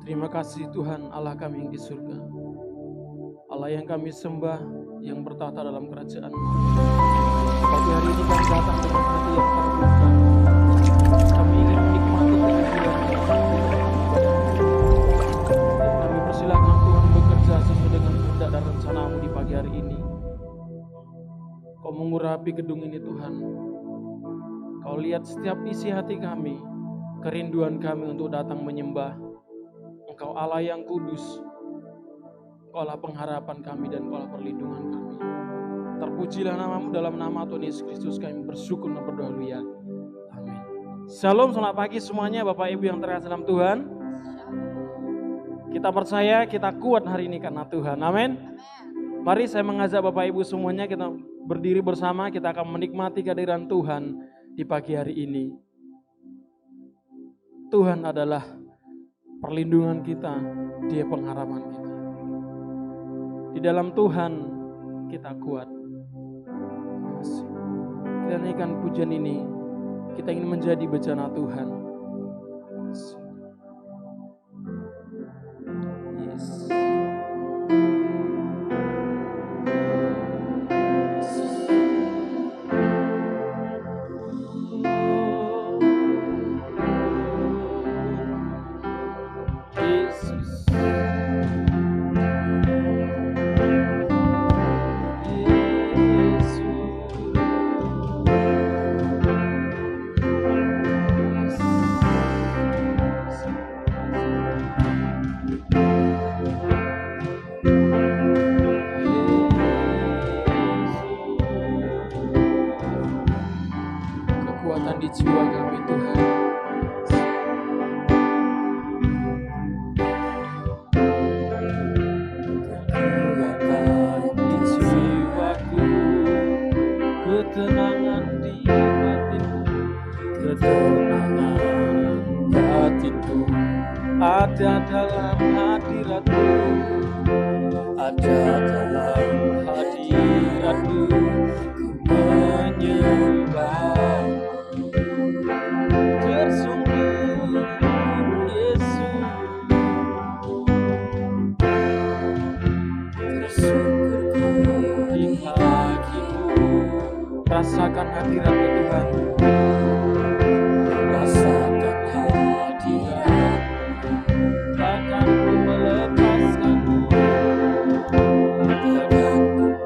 Terima kasih Tuhan Allah kami yang di surga, Allah yang kami sembah, yang bertahta dalam kerajaan. Pagi hari ini kami datang dengan hati yang terbuka. Kami ingin menikmati kehadiran-Mu. Kami persilahkan Tuhan bekerja sesuai dengan kehendak dan rencana-Mu di pagi hari ini. Kau mengurapi gedung ini Tuhan. Kau lihat setiap isi hati kami, kerinduan kami untuk datang menyembah. Engkau Allah yang kudus, Engkau Allah pengharapan kami dan Engkau Allah perlindungan kami. Terpujilah nama-Mu, dalam nama Tuhan Yesus Kristus kami bersyukur dan berdoa ya. Amin. Shalom, selamat pagi semuanya Bapak Ibu yang terkasih dalam Tuhan. Kita percaya kita kuat hari ini karena Tuhan. Amin. Mari saya mengajak Bapak Ibu semuanya, kita berdiri bersama, kita akan menikmati kehadiran Tuhan di pagi hari ini. Tuhan adalah perlindungan kita, Dia pengharapan kita. Di dalam Tuhan kita kuat. Kita naikkan pujian ini, kita ingin menjadi bejana Tuhan. Yes. Di jiwa kami Tuhan, kekuatan di jiwaku, ketenangan di batinku, ketenangan batinku ada dalam hadirat-Mu, ada dalam hadirat-Mu, ku menyembah. Rasakan hadirat-Mu Tuhan. Rasakan hadirat-Mu. Takkan ku melepaskan-Mu. Takkan ku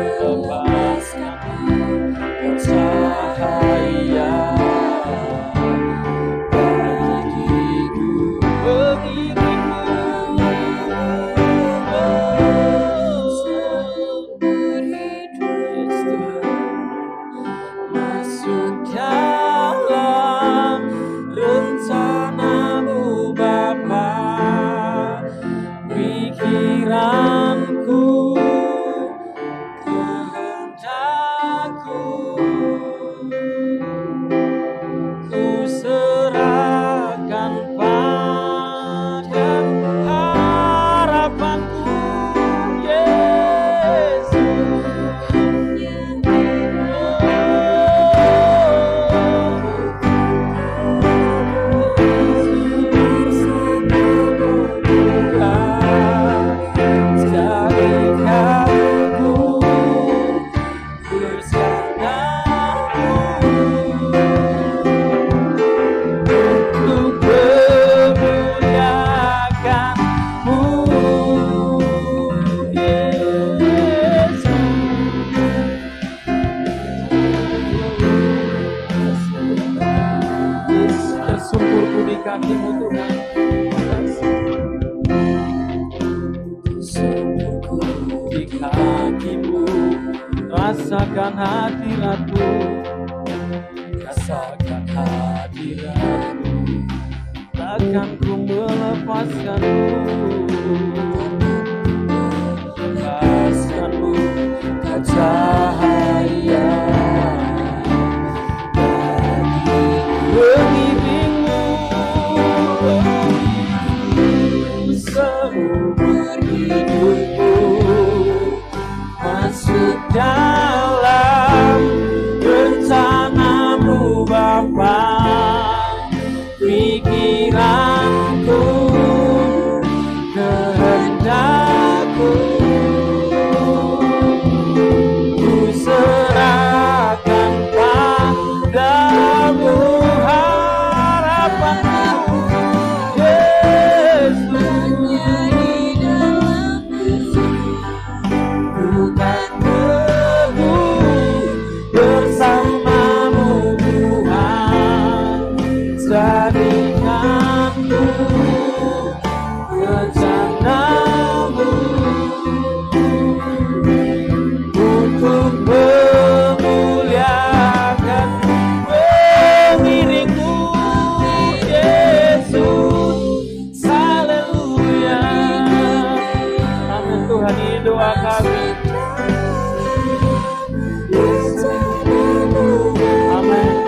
melepaskan-Mu. Kau cahaya bagiku, bagiku. Rasakan hadirat-Mu, rasakan hadirat-Mu, takkan ku melepaskan-Mu, lepaskan-Mu, kau cahaya pemimpin-Mu, seumur hidupku masuk dalam rencana-Mu Bapa. Pikiranku jadikanku rencanamu untuk memuliakan pengiringmu Yesus. Haleluya. Amin Tuhan, ini doa kami. Amin.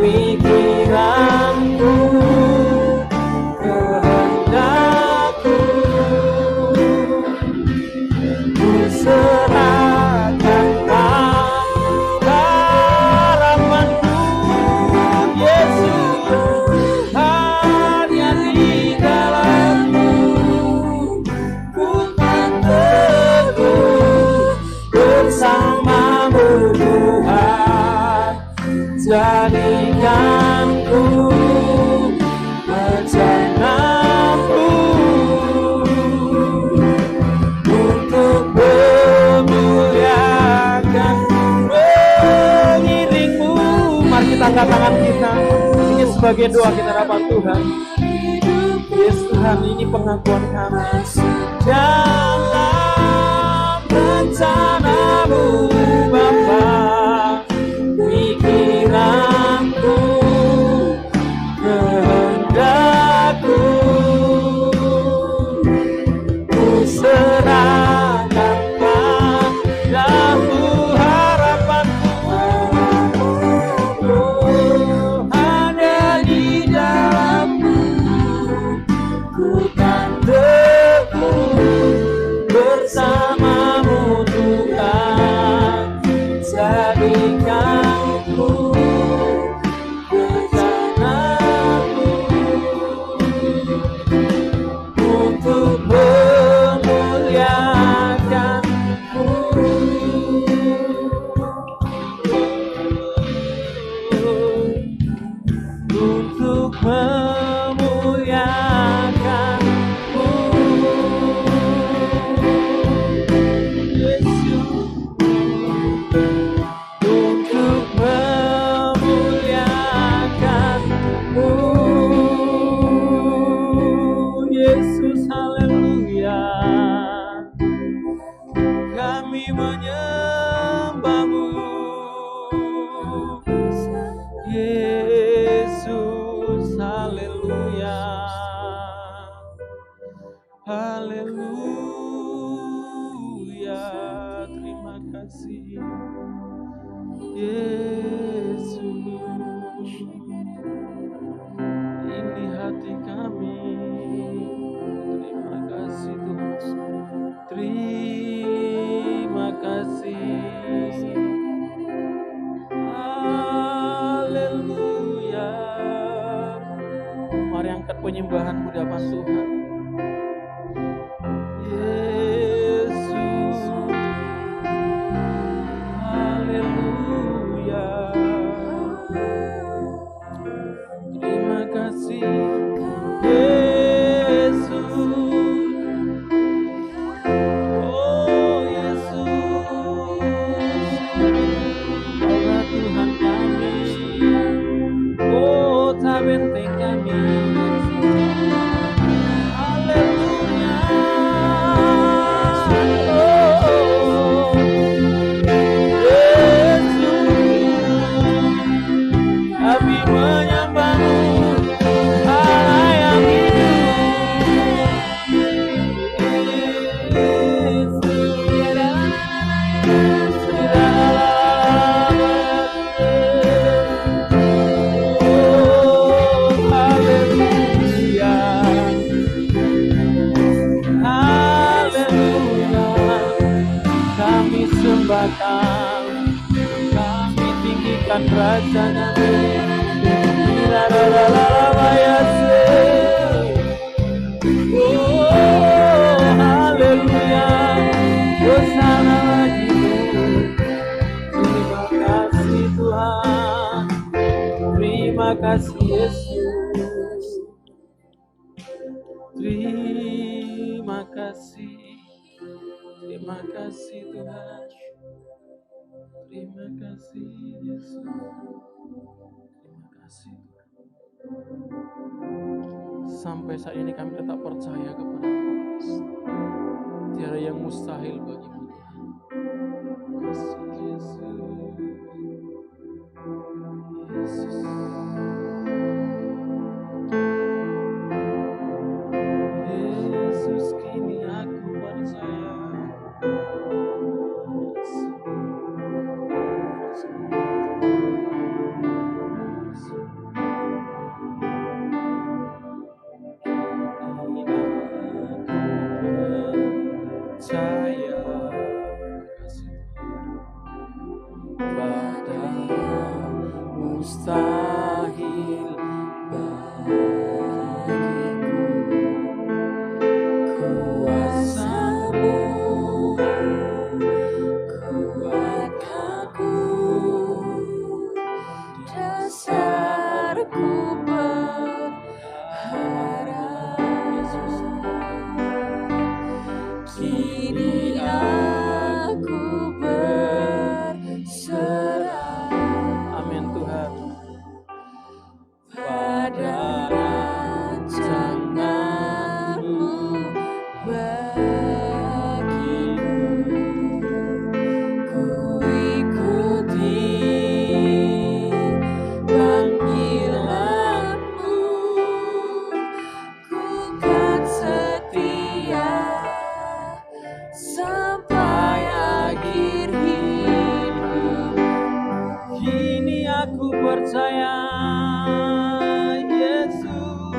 Pikiranku, kehendakku, ku serahkan harapanku Yesus, hanya di dalam-Mu ku kan teguh bersama-Mu Tuhan. Jadikanku rencanamu untuk memuliakan pengiringmu. Mari kita angkat tangan kita, ini sebagai doa kita hadapan Tuhan. Yes Tuhan, ini pengakuan kami dalam rencanamu Bapa. Pikiranku, kehendakku, ku serahkan padamu harapanku, hanya di dalam-Mu ku kan teguh bersama-Mu Tuhan. Jadikanku rencanamu untuk memuliakanmu, untuk memuliakanmu Yesus. Untuk memuliakanmu Yesus. Haleluya. Kami menyembah-Mu Yesus. Haleluya. Haleluya. Terima kasih Yesus. Ini hati kami. Terima kasih Tuhan. Terima kasih. Haleluya. Mari angkat penyembahanmu di hadapan Tuhan. Yesus. Haleluya. Terima kasih Yesus. Oh Yesus, Allah Tuhan kami, kota benteng kami. Haleluya. Oh Yesus, kami menyembah-Mu, Allah yang hidup. Kami tinggikan Raja-Nya. Oh, haleluya. Hosana bagimu. Terima kasih Tuhan. Terima kasih Yesus. Terima kasih. Terima kasih Tuhan. Terima kasih Yesus. Terima kasih Tuhan. sampai saat ini kami tetap percaya kepada tiada yang mustahil bagimu Tuhan. Yesus, Yesus. Yesus, kini aku percaya. Percaya pada yang mustahil bagiku, kuasa-Mu kuatkanku, dasarku berharap. Kini aku berserah. Amin Tuhan. Pada rancangan-Mu bagiku, ku ikuti panggilan-Mu, ku kan setia sampai akhir hidup. Kini aku percaya, Yesus,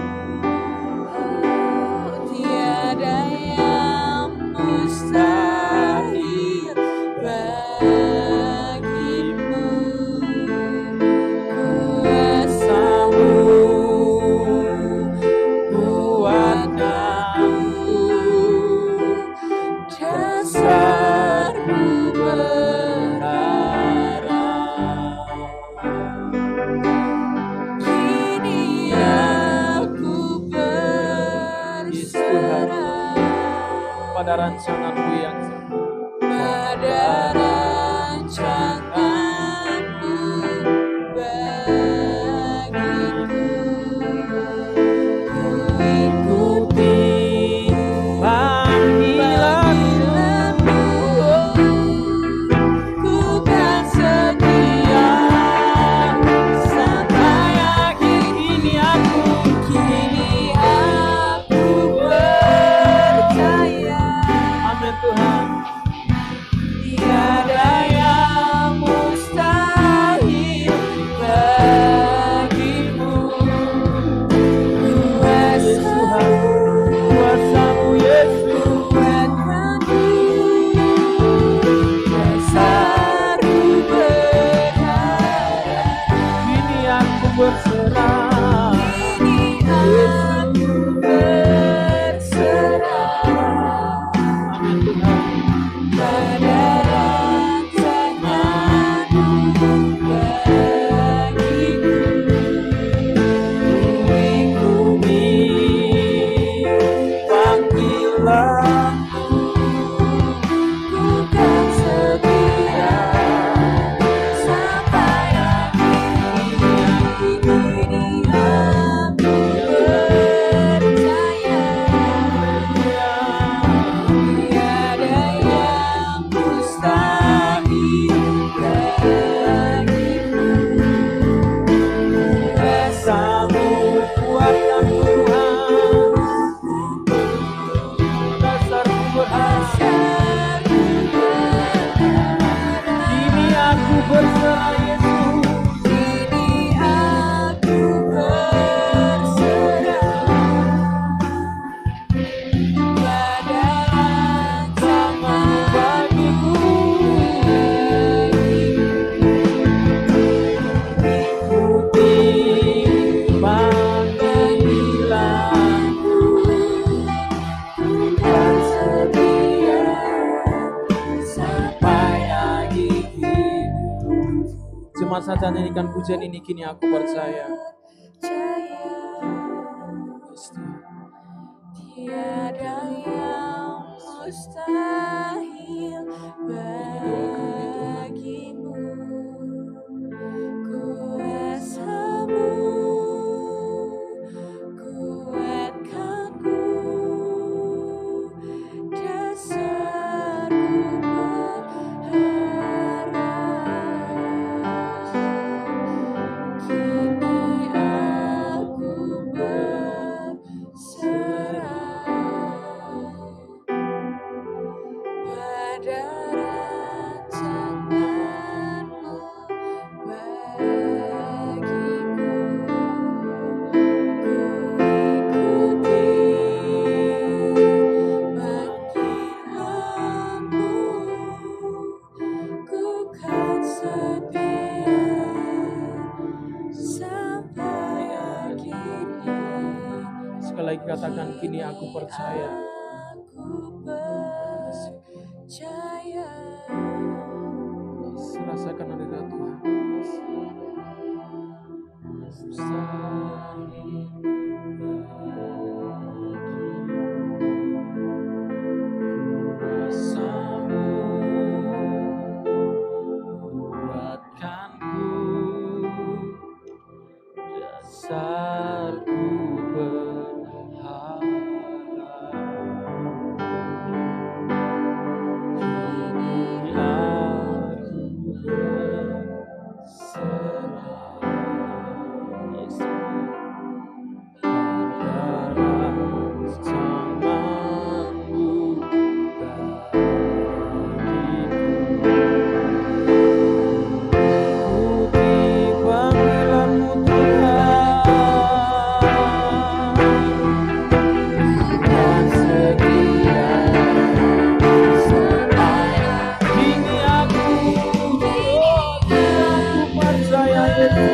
tiada yang mustahil bagimu, kuasa-Mu kuatkanku, dasarku berharap. Kini aku berserah pada rancangan-Mu yang pada rancangan-Mu bagiku, ku ikuti panggilan-Mu, ku kan setia sampai akhir. Kini aku percaya. Amin Tuhan. Tiada yang mustahil bagimu, kuasa-Mu Yesus kuatkanku, dasarku berharap. Kini aku berserah. Kini aku berserah. Amin Tuhan. Pada rancangan-Mu bagiku, ku ikuti panggilan-Mu, ku kan setia sampai akhir. Kini aku percaya, tiada yang mustahil bagimu, kuasa-Mu kuatkan Tuhan, dasarku berharap. Kini aku berserah Yesus. Kini aku berserah pada rancangan bagiku, ikuti panggilan-Mu, ku kan setia sampai akhir hidup. Jemaat saja nyanyikan pujian ini, kini aku percaya. Tiada yang mustahil bagimu, kuasa-Mu kuat lagi katakan, kini aku percaya. Rasakan hadirat Tuhan. Dasarku berharap, kini aku berserah, Yesus, pada rancangan-Mu bagiku. Ikuti panggilan-Mu Tuhan, dan setia sampai kini aku percaya Yesus.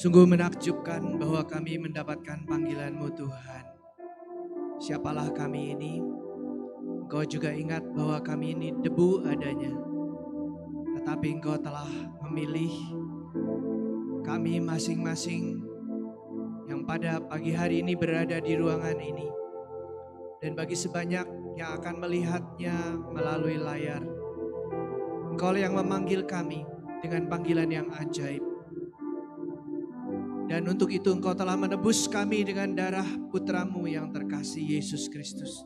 Sungguh menakjubkan bahwa kami mendapatkan panggilan-Mu Tuhan. Siapalah kami ini? Engkau juga ingat bahwa kami ini debu adanya. Tetapi Engkau telah memilih kami masing-masing yang pada pagi hari ini berada di ruangan ini. Dan bagi sebanyak yang akan melihatnya melalui layar, Engkau yang memanggil kami dengan panggilan yang ajaib. Dan untuk itu Engkau telah menebus kami dengan darah Putra-Mu yang terkasih Yesus Kristus.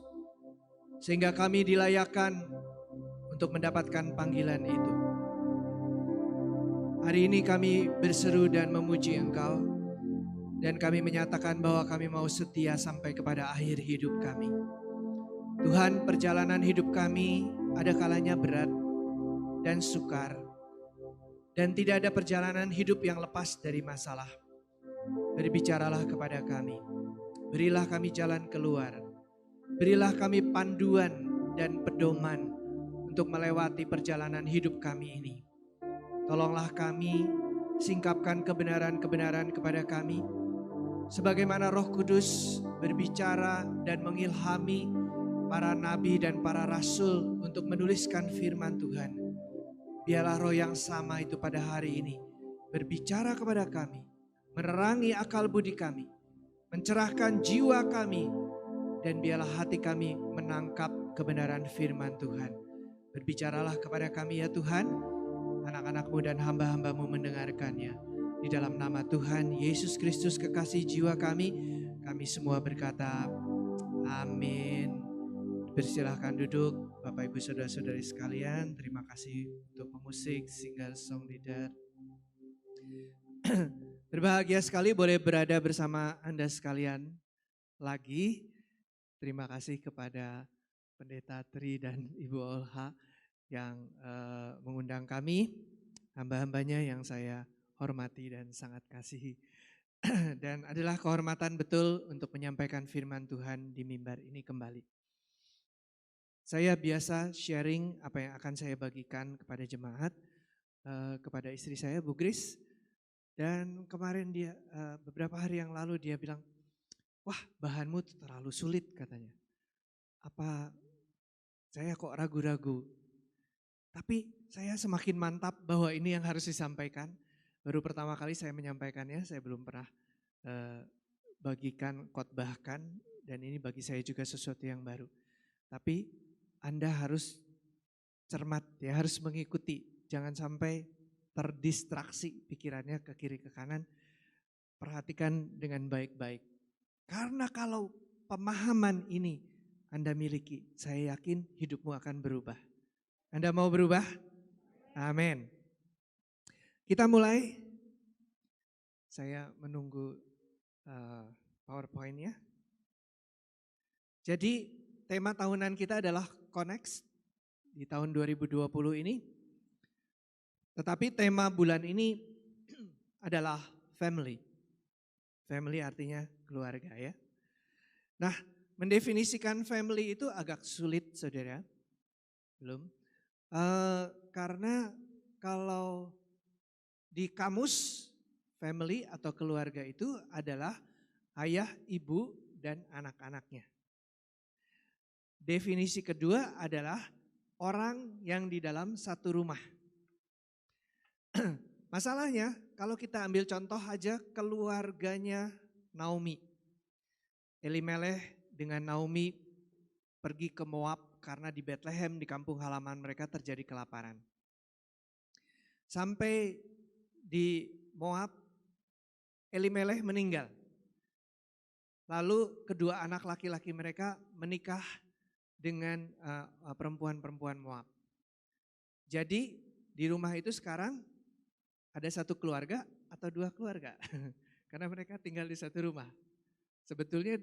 Sehingga kami dilayakkan untuk mendapatkan panggilan itu. Hari ini kami berseru dan memuji Engkau. Dan kami menyatakan bahwa kami mau setia sampai kepada akhir hidup kami. Tuhan, perjalanan hidup kami ada kalanya berat dan sukar. Dan tidak ada perjalanan hidup yang lepas dari masalah. Berbicaralah kepada kami, berilah kami jalan keluar, berilah kami panduan dan pedoman untuk melewati perjalanan hidup kami ini. Tolonglah kami, singkapkan kebenaran-kebenaran kepada kami, sebagaimana Roh Kudus berbicara dan mengilhami para nabi dan para rasul untuk menuliskan firman Tuhan. Biarlah roh yang sama itu pada hari ini berbicara kepada kami, menerangi akal budi kami, mencerahkan jiwa kami, dan biarlah hati kami menangkap kebenaran firman Tuhan. Berbicaralah kepada kami ya Tuhan, anak-anak-Mu dan hamba-hamba-Mu mendengarkannya. Di dalam nama Tuhan Yesus Kristus kekasih jiwa kami Kami semua berkata, amin. Persilahkan duduk, Bapak Ibu Saudara-saudari sekalian. Terima kasih untuk pemusik, singer, song leader. Berbahagia sekali boleh berada bersama Anda sekalian lagi. Terima kasih kepada Pendeta Tri dan Ibu Olha yang mengundang kami, hamba-hambanya yang saya hormati dan sangat kasihi. Dan adalah kehormatan betul untuk menyampaikan firman Tuhan di mimbar ini kembali. Saya biasa sharing apa yang akan saya bagikan kepada jemaat, kepada istri saya, Bu Grace. Dan kemarin dia, beberapa hari yang lalu dia bilang, wah bahanmu terlalu sulit katanya. Apa saya kok ragu-ragu? Tapi saya semakin mantap bahwa ini yang harus disampaikan. Baru pertama kali saya menyampaikannya, saya belum pernah bagikan, khotbahkan, dan ini bagi saya juga sesuatu yang baru. Tapi Anda harus cermat ya, harus mengikuti. Jangan sampai terdistraksi pikirannya ke kiri ke kanan. Perhatikan dengan baik-baik. Karena kalau pemahaman ini Anda miliki, saya yakin hidupmu akan berubah. Anda mau berubah? Amin. Kita mulai. Saya menunggu PowerPoint-nya. Jadi tema tahunan kita adalah Connect di tahun 2020 ini. Tetapi tema bulan ini adalah family. Family artinya keluarga ya. Nah, mendefinisikan family itu agak sulit saudara. Belum. Karena kalau di kamus family atau keluarga itu adalah ayah, ibu, dan anak-anaknya. Definisi kedua adalah orang yang di dalam satu rumah. Masalahnya kalau kita ambil contoh aja keluarganya Naomi. Elimelech dengan Naomi pergi ke Moab karena di Bethlehem di kampung halaman mereka terjadi kelaparan. Sampai di Moab Elimelech meninggal. Lalu kedua anak laki-laki mereka menikah dengan perempuan-perempuan Moab. Jadi di rumah itu sekarang ada satu keluarga atau dua keluarga. Karena mereka tinggal di satu rumah. Sebetulnya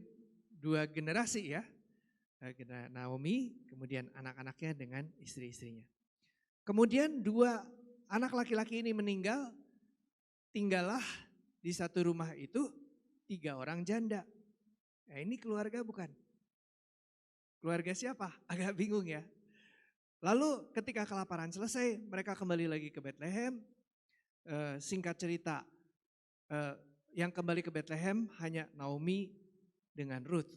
dua generasi ya. Naomi kemudian anak-anaknya dengan istri-istrinya. Kemudian dua anak laki-laki ini meninggal. Tinggallah di satu rumah itu 3 orang janda. Nah, ini keluarga bukan? Keluarga siapa? Agak bingung ya. Lalu ketika kelaparan selesai, mereka kembali lagi ke Bethlehem. Singkat cerita, yang kembali ke Bethlehem hanya Naomi dengan Ruth.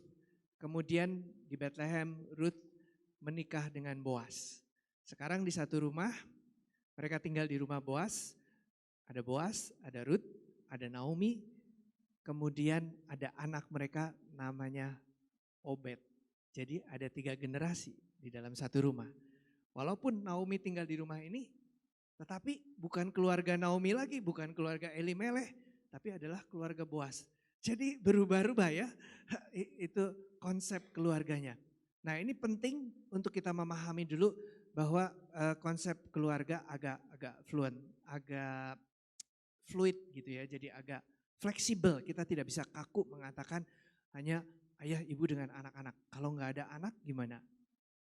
Kemudian di Bethlehem, Ruth menikah dengan Boas. Sekarang di satu rumah, mereka tinggal di rumah Boas. Ada Boas, ada Ruth, ada Naomi. Kemudian ada anak mereka namanya Obed. Jadi ada 3 generasi di dalam satu rumah. Walaupun Naomi tinggal di rumah ini, tetapi bukan keluarga Naomi lagi, bukan keluarga Elimelech, tapi adalah keluarga Boas. Jadi berubah-ubah ya, itu konsep keluarganya. Nah ini penting untuk kita memahami dulu bahwa konsep keluarga agak fluid gitu ya, jadi agak fleksibel. Kita tidak bisa kaku mengatakan hanya ayah ibu dengan anak-anak. Kalau nggak ada anak gimana?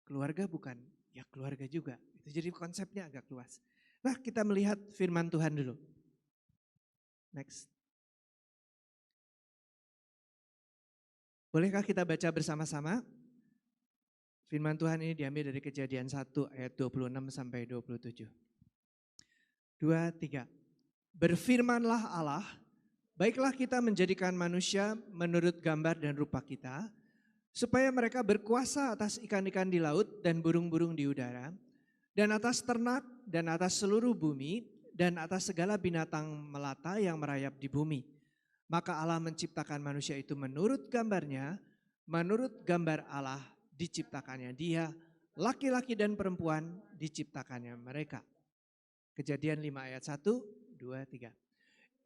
Keluarga bukan? Ya keluarga juga. Itu jadi konsepnya agak luas. Nah kita melihat firman Tuhan dulu. Next. Bolehkah kita baca bersama-sama? Firman Tuhan ini diambil dari Kejadian 1 ayat 26 sampai 27. 2, 3. Berfirmanlah Allah, baiklah kita menjadikan manusia menurut gambar dan rupa kita, supaya mereka berkuasa atas ikan-ikan di laut dan burung-burung di udara, dan atas ternak dan atas seluruh bumi, dan atas segala binatang melata yang merayap di bumi. Maka Allah menciptakan manusia itu menurut gambarnya, menurut gambar Allah diciptakannya dia, laki-laki dan perempuan diciptakannya mereka. Kejadian 5 ayat 1, 2, 3.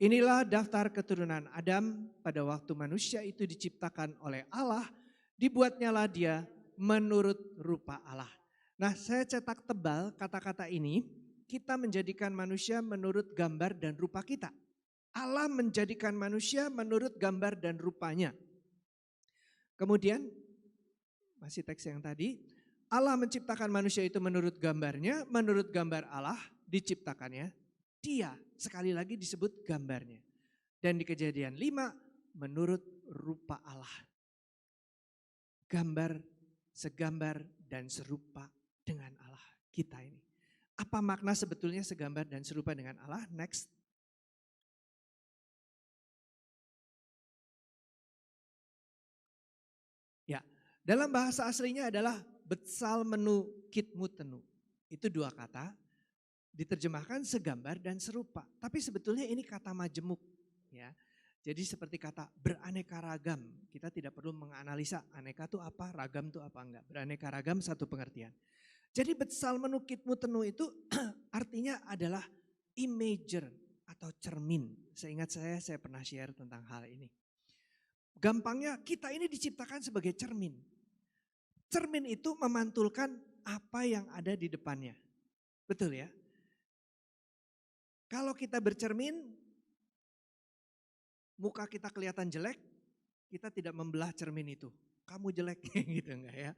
Inilah daftar keturunan Adam pada waktu manusia itu diciptakan oleh Allah, dibuatnyalah dia menurut rupa Allah. Nah, saya cetak tebal kata-kata ini, kita menjadikan manusia menurut gambar dan rupa kita. Allah menjadikan manusia menurut gambar dan rupanya. Kemudian, masih teks yang tadi, Allah menciptakan manusia itu menurut gambarnya, menurut gambar Allah diciptakannya. Dia sekali lagi disebut gambarnya. Dan di Kejadian 5 menurut rupa Allah. Gambar, segambar dan serupa dengan Allah kita ini. Apa makna sebetulnya segambar dan serupa dengan Allah? Next. Ya, dalam bahasa aslinya adalah betsal menu kitmutenu. Itu dua kata, diterjemahkan segambar dan serupa. Tapi sebetulnya ini kata majemuk. Ya. Jadi seperti kata beraneka ragam. Kita tidak perlu menganalisa aneka itu apa, ragam itu apa enggak. Beraneka ragam satu pengertian. Jadi betsal menu kitmutenu itu artinya adalah imager atau cermin. Seingat saya pernah share tentang hal ini. Gampangnya kita ini diciptakan sebagai cermin. Cermin itu memantulkan apa yang ada di depannya. Betul ya? Kalau kita bercermin, muka kita kelihatan jelek, kita tidak membelah cermin itu. Kamu jelek gitu enggak ya?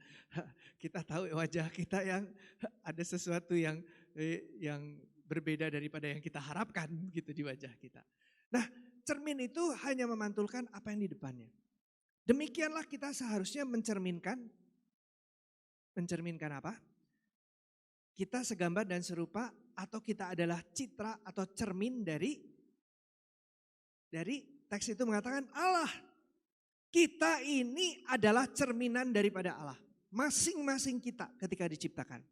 Kita tahu wajah kita yang ada sesuatu yang berbeda daripada yang kita harapkan gitu di wajah kita. Nah, cermin itu hanya memantulkan apa yang di depannya. Demikianlah kita seharusnya mencerminkan apa? Kita segambar dan serupa atau kita adalah citra atau cermin dari teks itu mengatakan Allah. Kita ini adalah cerminan daripada Allah. Masing-masing kita ketika diciptakan.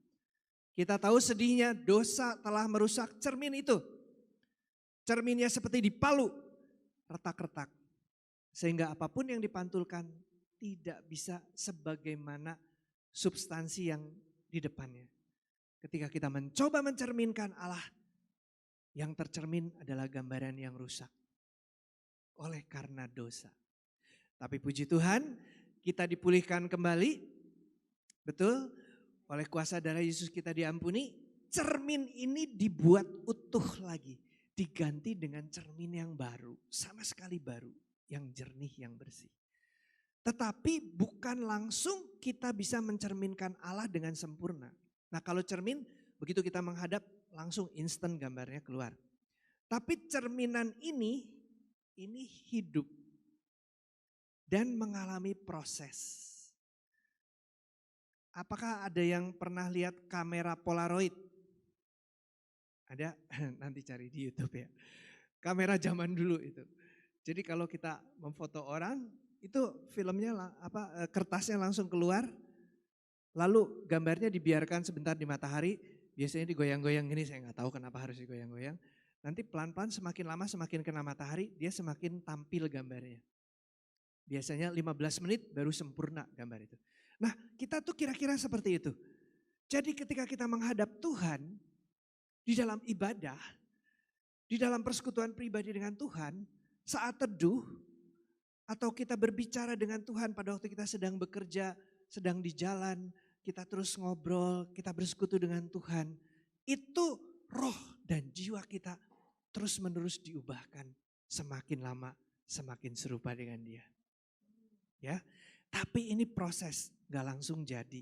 Kita tahu sedihnya dosa telah merusak cermin itu. Cerminnya seperti dipalu, retak-retak. Sehingga apapun yang dipantulkan tidak bisa sebagaimana substansi yang di depannya. Ketika kita mencoba mencerminkan Allah, yang tercermin adalah gambaran yang rusak. Oleh karena dosa. Tapi puji Tuhan, kita dipulihkan kembali. Betul, oleh kuasa darah Yesus kita diampuni. Cermin ini dibuat utuh lagi. Diganti dengan cermin yang baru. Sama sekali baru. Yang jernih, yang bersih. Tetapi bukan langsung kita bisa mencerminkan Allah dengan sempurna. Nah kalau cermin, begitu kita menghadap langsung instan gambarnya keluar. Tapi cerminan ini hidup dan mengalami proses. Apakah ada yang pernah lihat kamera Polaroid? Ada? Nanti cari di YouTube ya. Kamera zaman dulu itu. Jadi kalau kita memfoto orang, itu filmnya kertasnya langsung keluar. Lalu gambarnya dibiarkan sebentar di matahari, biasanya digoyang-goyang gini, saya nggak tahu kenapa harus digoyang-goyang. Nanti pelan-pelan semakin lama semakin kena matahari, dia semakin tampil gambarnya. Biasanya 15 menit baru sempurna gambar itu. Nah kita tuh kira-kira seperti itu. Jadi ketika kita menghadap Tuhan, di dalam ibadah, di dalam persekutuan pribadi dengan Tuhan, saat teduh, atau kita berbicara dengan Tuhan pada waktu kita sedang bekerja, sedang di jalan, kita terus ngobrol, kita bersekutu dengan Tuhan. Itu roh dan jiwa kita terus menerus diubahkan. Semakin lama semakin serupa dengan dia. Ya, tapi ini proses, gak langsung jadi.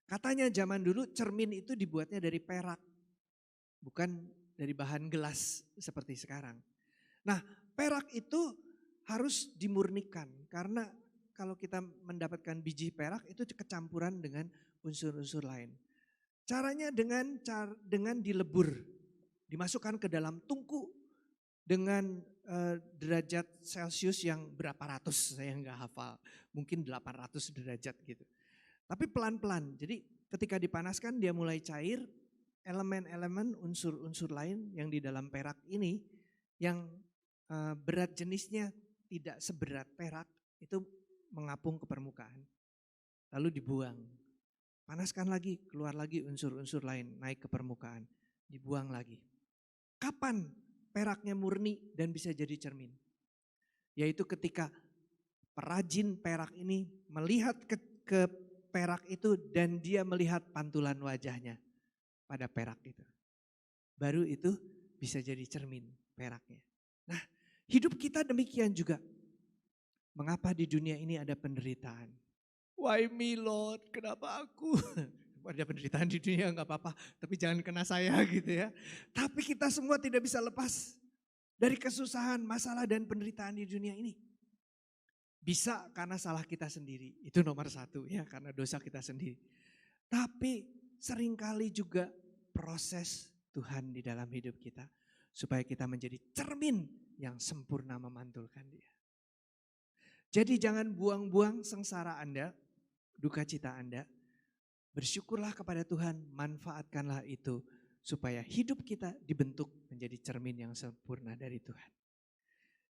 Katanya zaman dulu cermin itu dibuatnya dari perak. Bukan dari bahan gelas seperti sekarang. Nah perak itu harus dimurnikan karena kalau kita mendapatkan biji perak itu kecampuran dengan unsur-unsur lain. Caranya dengan dilebur, dimasukkan ke dalam tungku dengan derajat Celcius yang berapa ratus, saya nggak hafal, mungkin 800 derajat gitu. Tapi pelan-pelan, jadi ketika dipanaskan dia mulai cair, elemen-elemen unsur-unsur lain yang di dalam perak ini yang berat jenisnya tidak seberat perak itu mengapung ke permukaan. Lalu dibuang. Panaskan lagi, keluar lagi unsur-unsur lain naik ke permukaan. Dibuang lagi. Kapan peraknya murni dan bisa jadi cermin. Yaitu ketika perajin perak ini melihat ke perak itu dan dia melihat pantulan wajahnya pada perak itu. Baru itu bisa jadi cermin peraknya. Nah, hidup kita demikian juga. Mengapa di dunia ini ada penderitaan? Why me Lord? Kenapa aku? Ada penderitaan di dunia nggak apa-apa, tapi jangan kena saya gitu ya. Tapi kita semua tidak bisa lepas dari kesusahan, masalah dan penderitaan di dunia ini. Bisa karena salah kita sendiri, itu nomor satu ya, karena dosa kita sendiri. Tapi seringkali juga proses Tuhan di dalam hidup kita supaya kita menjadi cermin yang sempurna memantulkan Dia. Jadi jangan buang-buang sengsara Anda, duka cita Anda. Bersyukurlah kepada Tuhan, manfaatkanlah itu supaya hidup kita dibentuk menjadi cermin yang sempurna dari Tuhan.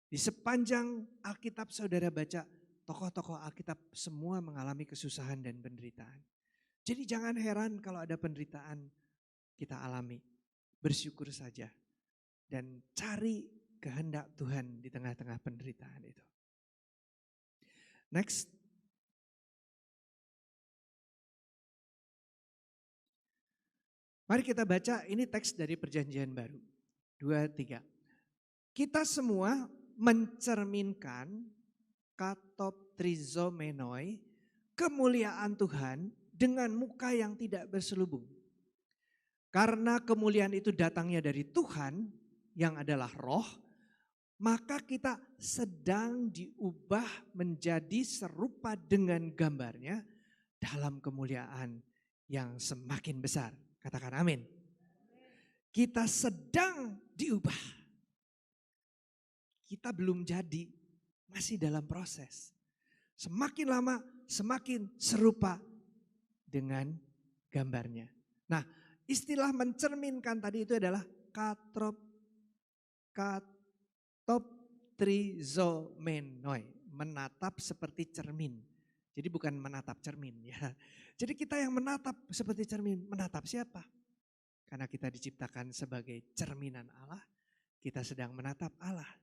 Di sepanjang Alkitab saudara baca, tokoh-tokoh Alkitab semua mengalami kesusahan dan penderitaan. Jadi jangan heran kalau ada penderitaan kita alami. Bersyukur saja dan cari kehendak Tuhan di tengah-tengah penderitaan itu. Next. Mari kita baca, ini teks dari Perjanjian Baru. 2, 3. Kita semua mencerminkan katoptrizomenoi, kemuliaan Tuhan dengan muka yang tidak berselubung. Karena kemuliaan itu datangnya dari Tuhan yang adalah roh, maka kita sedang diubah menjadi serupa dengan gambarnya dalam kemuliaan yang semakin besar. Katakan amin. Kita sedang diubah. Kita belum jadi, masih dalam proses. Semakin lama semakin serupa dengan gambarnya. Nah, istilah mencerminkan tadi itu adalah katoptrizomenoi, menatap seperti cermin. Jadi bukan menatap cermin ya. Jadi kita yang menatap seperti cermin, menatap siapa? Karena kita diciptakan sebagai cerminan Allah, kita sedang menatap Allah.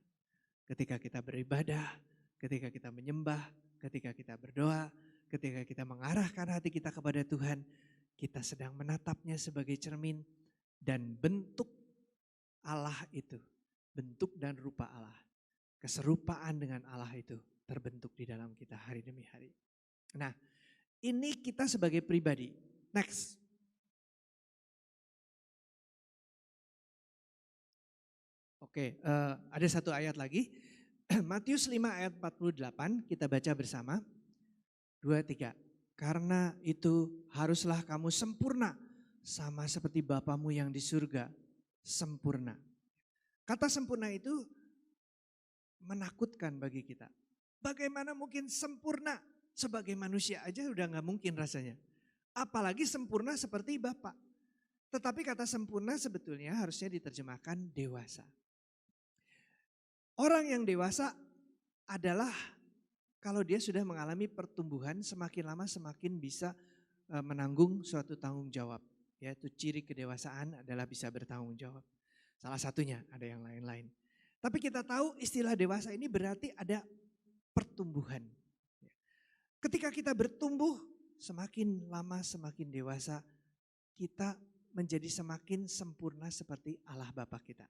Ketika kita beribadah, ketika kita menyembah, ketika kita berdoa, ketika kita mengarahkan hati kita kepada Tuhan, kita sedang menatapnya sebagai cermin dan bentuk Allah itu, bentuk dan rupa Allah, keserupaan dengan Allah itu terbentuk di dalam kita hari demi hari. Nah, ini kita sebagai pribadi. Next. Oke, ada satu ayat lagi. Matius 5 ayat 48 kita baca bersama. 2, 3. Karena itu haruslah kamu sempurna sama seperti Bapamu yang di surga sempurna. Kata sempurna itu menakutkan bagi kita. Bagaimana mungkin sempurna? Sebagai manusia aja udah gak mungkin rasanya. Apalagi sempurna seperti Bapa. Tetapi kata sempurna sebetulnya harusnya diterjemahkan dewasa. Orang yang dewasa adalah kalau dia sudah mengalami pertumbuhan semakin lama semakin bisa menanggung suatu tanggung jawab. Yaitu ciri kedewasaan adalah bisa bertanggung jawab. Salah satunya, ada yang lain-lain. Tapi kita tahu istilah dewasa ini berarti ada pertumbuhan. Ketika kita bertumbuh semakin lama semakin dewasa kita menjadi semakin sempurna seperti Allah Bapa kita.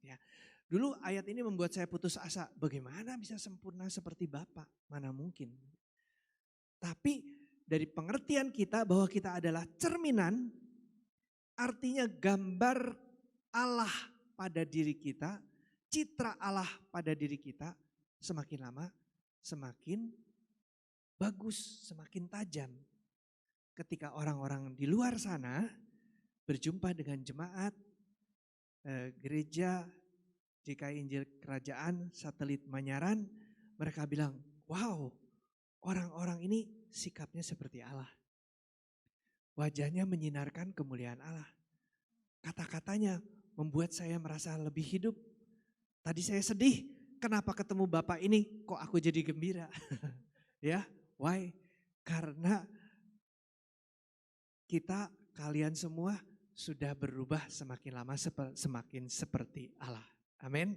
Ya. Dulu ayat ini membuat saya putus asa. Bagaimana bisa sempurna seperti Bapa? Mana mungkin. Tapi dari pengertian kita bahwa kita adalah cerminan, artinya gambar Allah pada diri kita, citra Allah pada diri kita semakin lama semakin bagus, semakin tajam. Ketika orang-orang di luar sana berjumpa dengan jemaat, gereja, GKI Injil Kerajaan, Satelit Manyaran, mereka bilang, wow, orang-orang ini sikapnya seperti Allah. Wajahnya menyinarkan kemuliaan Allah. Kata-katanya membuat saya merasa lebih hidup. Tadi saya sedih, kenapa ketemu Bapak ini kok aku jadi gembira? Ya, why? Karena kalian semua sudah berubah semakin lama semakin seperti Allah. Amin.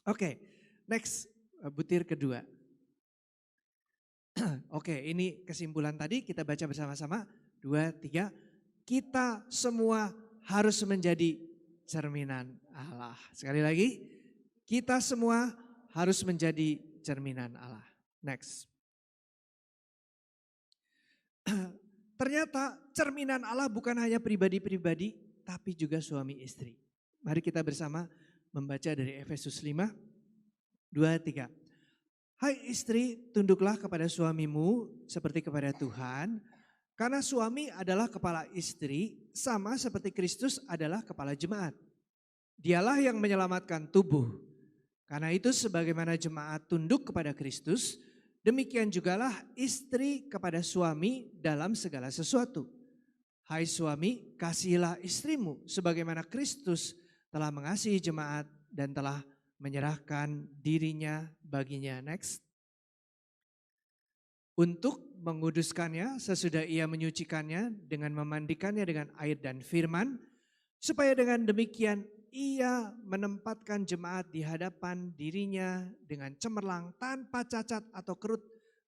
Oke, next butir kedua. Oke, ini kesimpulan tadi kita baca bersama-sama. 2, 3. Kita semua harus menjadi cerminan Allah. Sekali lagi, kita semua harus menjadi cerminan Allah. Next. Ternyata cerminan Allah bukan hanya pribadi-pribadi, tapi juga suami istri. Mari kita bersama membaca dari Efesus 5, 2, 3. Hai istri, tunduklah kepada suamimu seperti kepada Tuhan, karena suami adalah kepala istri, sama seperti Kristus adalah kepala jemaat. Dialah yang menyelamatkan tubuh. Karena itu sebagaimana jemaat tunduk kepada Kristus, demikian jugalah istri kepada suami dalam segala sesuatu. Hai suami, kasihilah istrimu sebagaimana Kristus telah mengasihi jemaat dan telah menyerahkan dirinya baginya. Next. Untuk menguduskannya sesudah ia menyucikannya dengan memandikannya dengan air dan firman, supaya dengan demikian ia menempatkan jemaat di hadapan dirinya dengan cemerlang tanpa cacat atau kerut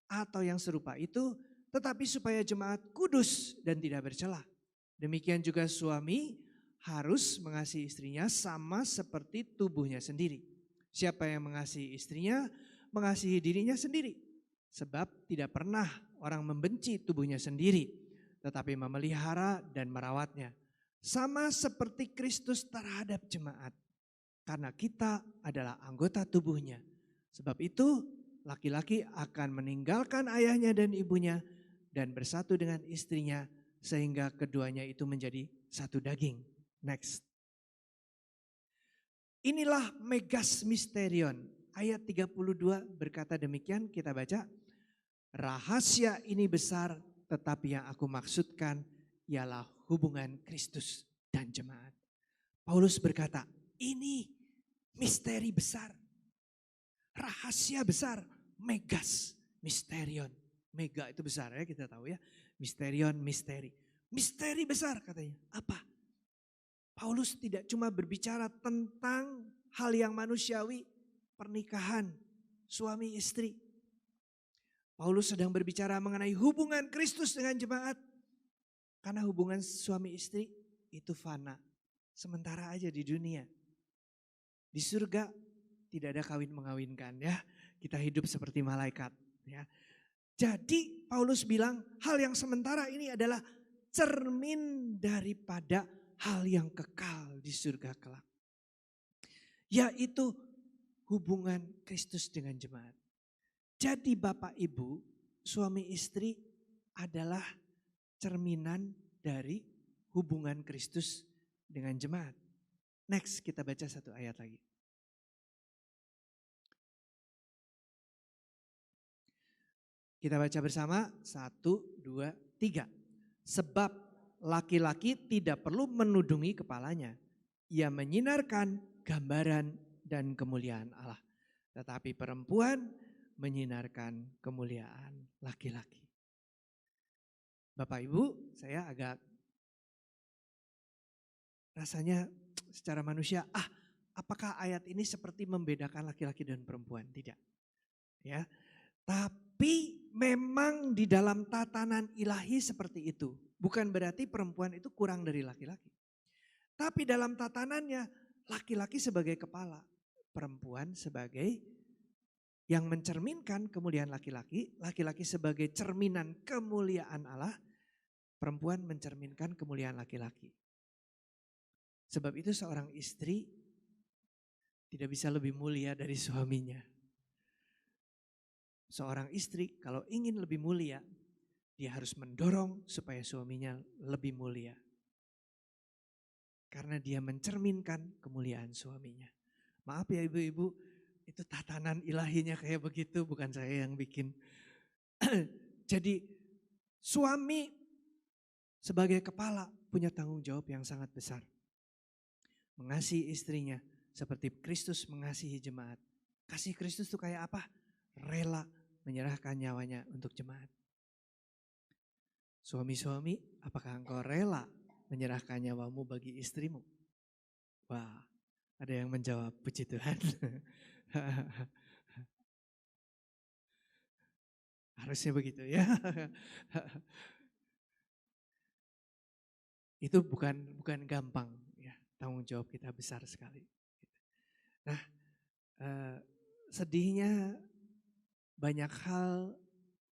atau yang serupa itu, tetapi supaya jemaat kudus dan tidak bercela. Demikian juga suami harus mengasihi istrinya sama seperti tubuhnya sendiri. Siapa yang mengasihi istrinya, mengasihi dirinya sendiri. Sebab tidak pernah orang membenci tubuhnya sendiri, tetapi memelihara dan merawatnya. Sama seperti Kristus terhadap jemaat. Karena kita adalah anggota tubuhnya. Sebab itu laki-laki akan meninggalkan ayahnya dan ibunya dan bersatu dengan istrinya sehingga keduanya itu menjadi satu daging. Next. Inilah megas misterion. Ayat 32 berkata demikian, kita baca. Rahasia ini besar, tetapi yang aku maksudkan ialah hubungan Kristus dan jemaat. Paulus berkata, ini misteri besar. Rahasia besar, megas, misterion. Mega itu besar ya, kita tahu ya. Misterion, misteri. Misteri besar katanya. Apa? Paulus tidak cuma berbicara tentang hal yang manusiawi, pernikahan, suami istri. Paulus sedang berbicara mengenai hubungan Kristus dengan jemaat. Karena hubungan suami istri itu fana. Sementara aja di dunia. Di surga tidak ada kawin mengawinkan ya. Kita hidup seperti malaikat ya. Jadi Paulus bilang hal yang sementara ini adalah cermin daripada hal yang kekal di surga kelak. Yaitu hubungan Kristus dengan jemaat. Jadi Bapak Ibu, suami istri adalah cerminan dari hubungan Kristus dengan jemaat. Next, kita baca satu ayat lagi. Kita baca bersama, 1, 2, 3. Sebab laki-laki tidak perlu menudungi kepalanya. Ia menyinarkan gambaran dan kemuliaan Allah. Tetapi perempuan menyinarkan kemuliaan laki-laki. Bapak Ibu, saya agak rasanya secara manusia, apakah ayat ini seperti membedakan laki-laki dan perempuan? Tidak. Ya. Tapi memang di dalam tatanan ilahi seperti itu. Bukan berarti perempuan itu kurang dari laki-laki. Tapi dalam tatanannya laki-laki sebagai kepala, perempuan sebagai yang mencerminkan kemuliaan laki-laki, laki-laki sebagai cerminan kemuliaan Allah, perempuan mencerminkan kemuliaan laki-laki. Sebab itu seorang istri tidak bisa lebih mulia dari suaminya. Seorang istri kalau ingin lebih mulia, dia harus mendorong supaya suaminya lebih mulia. Karena dia mencerminkan kemuliaan suaminya. Maaf ya ibu-ibu, itu tatanan ilahinya kayak begitu, bukan saya yang bikin. Jadi suami sebagai kepala punya tanggung jawab yang sangat besar. Mengasihi istrinya seperti Kristus mengasihi jemaat. Kasih Kristus itu kayak apa? Rela menyerahkan nyawanya untuk jemaat. Suami-suami, apakah engkau rela menyerahkan nyawamu bagi istrimu? Wah, Ada yang menjawab, puji Tuhan. Harusnya begitu ya. Itu bukan gampang ya, tanggung jawab kita besar sekali. Nah, sedihnya banyak hal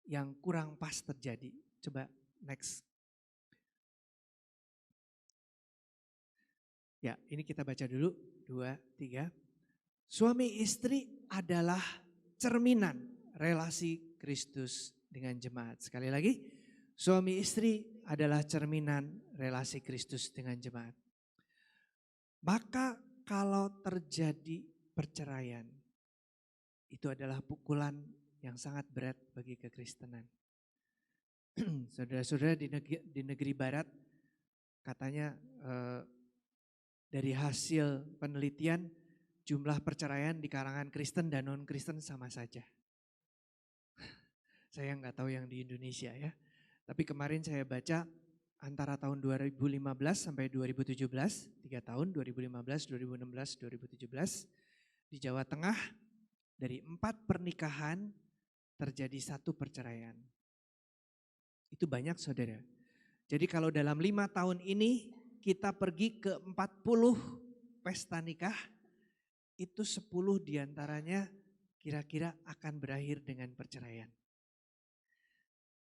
yang kurang pas terjadi. Coba next. Ya, ini kita baca dulu, 2, 3. Suami istri adalah cerminan relasi Kristus dengan jemaat. Sekali lagi, suami istri adalah cerminan relasi Kristus dengan jemaat. Maka kalau terjadi perceraian, itu adalah pukulan yang sangat berat bagi kekristenan. Saudara-saudara di negeri barat, katanya dari hasil penelitian, jumlah perceraian di kalangan Kristen dan non-Kristen sama saja. Saya nggak tahu yang di Indonesia ya. Tapi kemarin saya baca antara tahun 2015 sampai 2017, 3 tahun 2015, 2016, 2017 di Jawa Tengah dari 4 pernikahan terjadi 1 perceraian. Itu banyak saudara. Jadi kalau dalam 5 tahun ini kita pergi ke 40 pesta nikah, itu 10 diantaranya kira-kira akan berakhir dengan perceraian.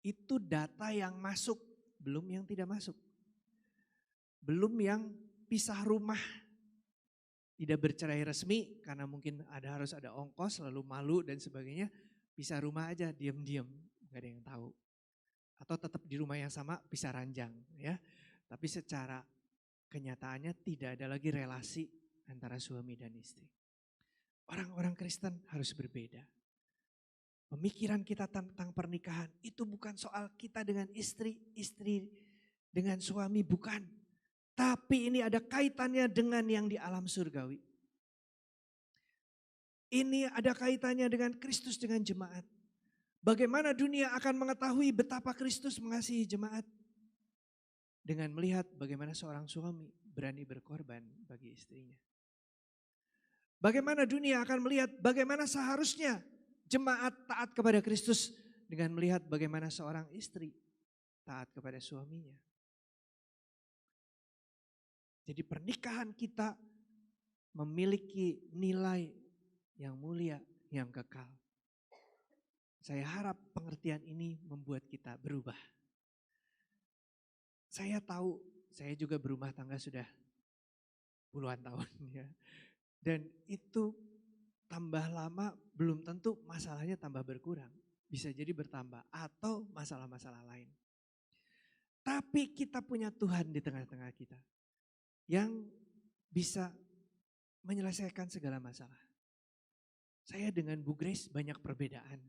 Itu data yang masuk, belum yang tidak masuk. Belum yang pisah rumah, tidak bercerai resmi karena mungkin harus ada ongkos, lalu malu dan sebagainya. Pisah rumah aja, diam-diam, gak ada yang tahu. Atau tetap di rumah yang sama, pisah ranjang ya. Tapi secara kenyataannya tidak ada lagi relasi antara suami dan istri. Orang-orang Kristen harus berbeda. Pemikiran kita tentang pernikahan itu bukan soal kita dengan istri, istri dengan suami, bukan. Tapi ini ada kaitannya dengan yang di alam surgawi. Ini ada kaitannya dengan Kristus dengan jemaat. Bagaimana dunia akan mengetahui betapa Kristus mengasihi jemaat? Dengan melihat bagaimana seorang suami berani berkorban bagi istrinya. Bagaimana dunia akan melihat bagaimana seharusnya jemaat taat kepada Kristus dengan melihat bagaimana seorang istri taat kepada suaminya. Jadi pernikahan kita memiliki nilai yang mulia, yang kekal. Saya harap pengertian ini membuat kita berubah. Saya tahu, saya juga berumah tangga sudah puluhan tahun ya. Dan itu tambah lama belum tentu masalahnya tambah berkurang. Bisa jadi bertambah atau masalah-masalah lain. Tapi kita punya Tuhan di tengah-tengah kita yang bisa menyelesaikan segala masalah. Saya dengan Bu Grace banyak perbedaan.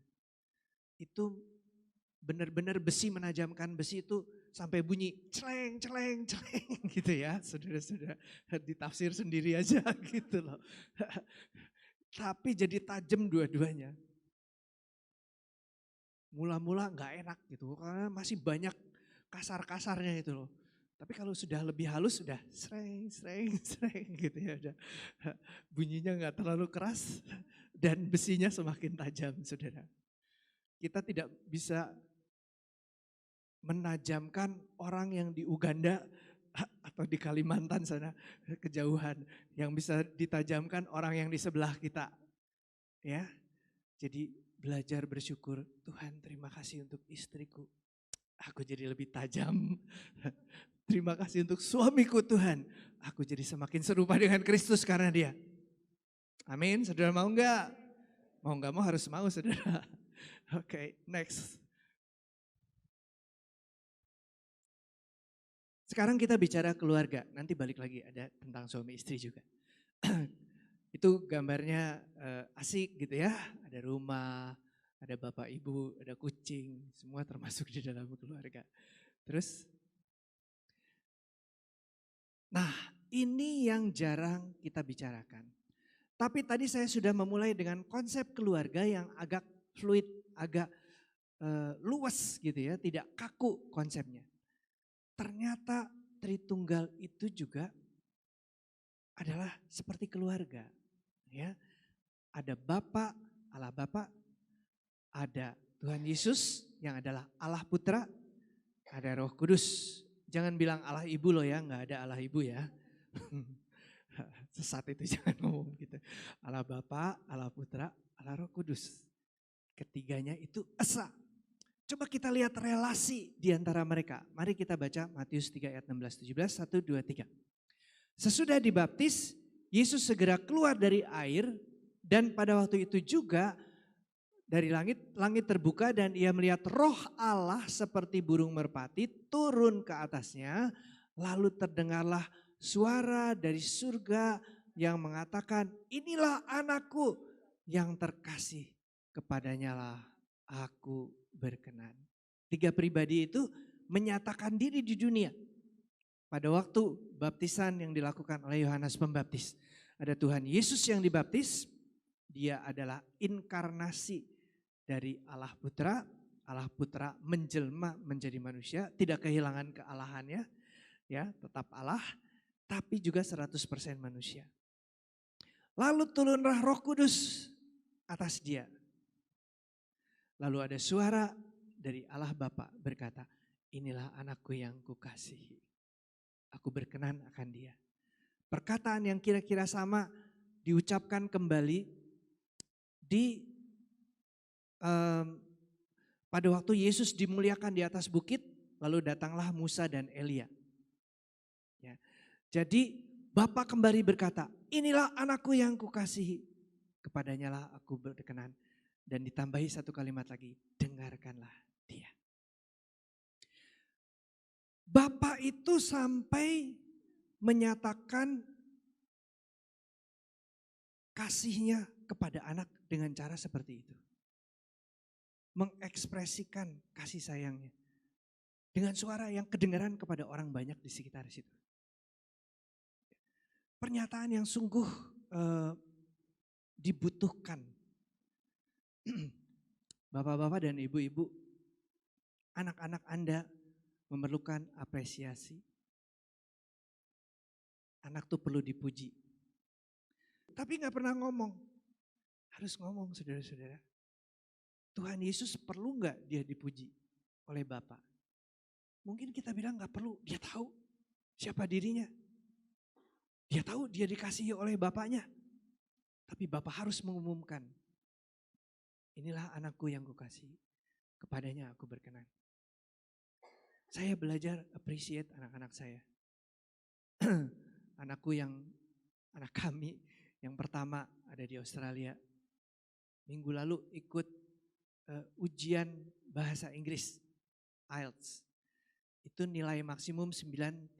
Itu benar-benar besi menajamkan besi itu sampai bunyi celeng, celeng, celeng gitu ya. Saudara-saudara ditafsir sendiri aja gitu loh. Tapi jadi tajam dua-duanya. Mula-mula gak enak gitu karena masih banyak kasar-kasarnya itu loh. Tapi kalau sudah lebih halus sudah sreng, sreng, sreng gitu ya. Udah. Bunyinya gak terlalu keras dan besinya semakin tajam saudara. Kita tidak bisa menajamkan orang yang di Uganda atau di Kalimantan sana kejauhan. Yang bisa ditajamkan orang yang di sebelah kita. Ya, jadi belajar bersyukur, Tuhan terima kasih untuk istriku. Aku jadi lebih tajam. Terima kasih untuk suamiku Tuhan. Aku jadi semakin serupa dengan Kristus karena dia. Amin, saudara mau enggak? Mau enggak mau harus mau saudara. Oke, next. Sekarang kita bicara keluarga, nanti balik lagi ada tentang suami istri juga. Itu gambarnya asik gitu ya, ada rumah, ada bapak ibu, ada kucing, semua termasuk di dalam keluarga. Terus, nah ini yang jarang kita bicarakan. Tapi tadi saya sudah memulai dengan konsep keluarga yang agak fluid, agak luas gitu ya, tidak kaku konsepnya. Ternyata Tritunggal itu juga adalah seperti keluarga. Ya, ada Bapa, Allah Bapa, ada Tuhan Yesus yang adalah Allah Putra, ada Roh Kudus. Jangan bilang Allah Ibu loh ya, nggak ada Allah Ibu ya. Sesat itu jangan ngomong gitu. Allah Bapa, Allah Putra, Allah Roh Kudus. Ketiganya itu esa. Coba kita lihat relasi di antara mereka. Mari kita baca Matius 3 ayat 16-17, 1, 2, 3. Sesudah dibaptis, Yesus segera keluar dari air dan pada waktu itu juga dari langit terbuka dan ia melihat roh Allah seperti burung merpati turun ke atasnya. Lalu terdengarlah suara dari surga yang mengatakan, inilah anakku yang terkasih, kepadanya lah aku berkenan. 3 pribadi itu menyatakan diri di dunia. Pada waktu baptisan yang dilakukan oleh Yohanes Pembaptis, ada Tuhan Yesus yang dibaptis, dia adalah inkarnasi dari Allah Putra. Allah Putra menjelma menjadi manusia, tidak kehilangan kealahannya, ya, tetap Allah, tapi juga 100% manusia. Lalu turunlah Roh Kudus atas dia. Lalu ada suara dari Allah Bapa berkata, inilah anakku yang kukasihi. Aku berkenan akan dia. Perkataan yang kira-kira sama diucapkan kembali pada waktu Yesus dimuliakan di atas bukit, lalu datanglah Musa dan Elia. Ya. Jadi Bapa kembali berkata, inilah anakku yang kukasihi, kepadanya lah aku berkenan. Dan ditambahi satu kalimat lagi, dengarkanlah dia. Bapa itu sampai menyatakan kasihnya kepada anak dengan cara seperti itu. Mengekspresikan kasih sayangnya. Dengan suara yang kedengaran kepada orang banyak di sekitar situ. Pernyataan yang sungguh dibutuhkan. Bapak-bapak dan ibu-ibu, anak-anak Anda memerlukan apresiasi. Anak tuh perlu dipuji. Tapi gak pernah ngomong. Harus ngomong saudara-saudara. Tuhan Yesus perlu gak dia dipuji oleh Bapa? Mungkin kita bilang gak perlu, dia tahu siapa dirinya. Dia tahu dia dikasihi oleh Bapaknya. Tapi Bapa harus mengumumkan, inilah anakku yang kukasihi, kepadanya aku berkenan. Saya belajar appreciate anak-anak saya. Anak kami yang pertama ada di Australia. Minggu lalu ikut ujian bahasa Inggris, IELTS. Itu nilai maksimum 9.0.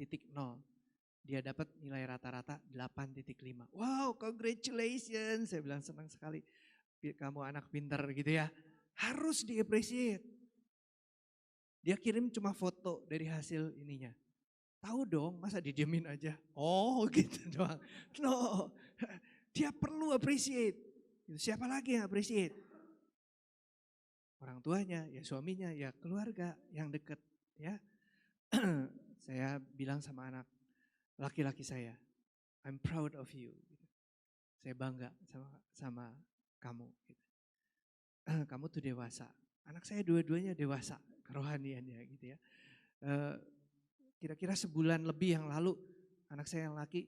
Dia dapat nilai rata-rata 8.5. Wow, congratulations. Saya bilang senang sekali. Kamu anak pintar gitu ya. Harus di-appreciate. Dia kirim cuma foto dari hasil ininya. Tahu dong, masa didiemin aja. Oh gitu doang. No, dia perlu appreciate. Siapa lagi yang appreciate? Orang tuanya, ya suaminya, ya keluarga yang dekat. Ya, saya bilang sama anak laki-laki saya, I'm proud of you. Saya bangga sama kamu. Kamu tuh dewasa. Anak saya dua-duanya dewasa kerohaniannya gitu ya. Kira-kira sebulan lebih yang lalu anak saya yang laki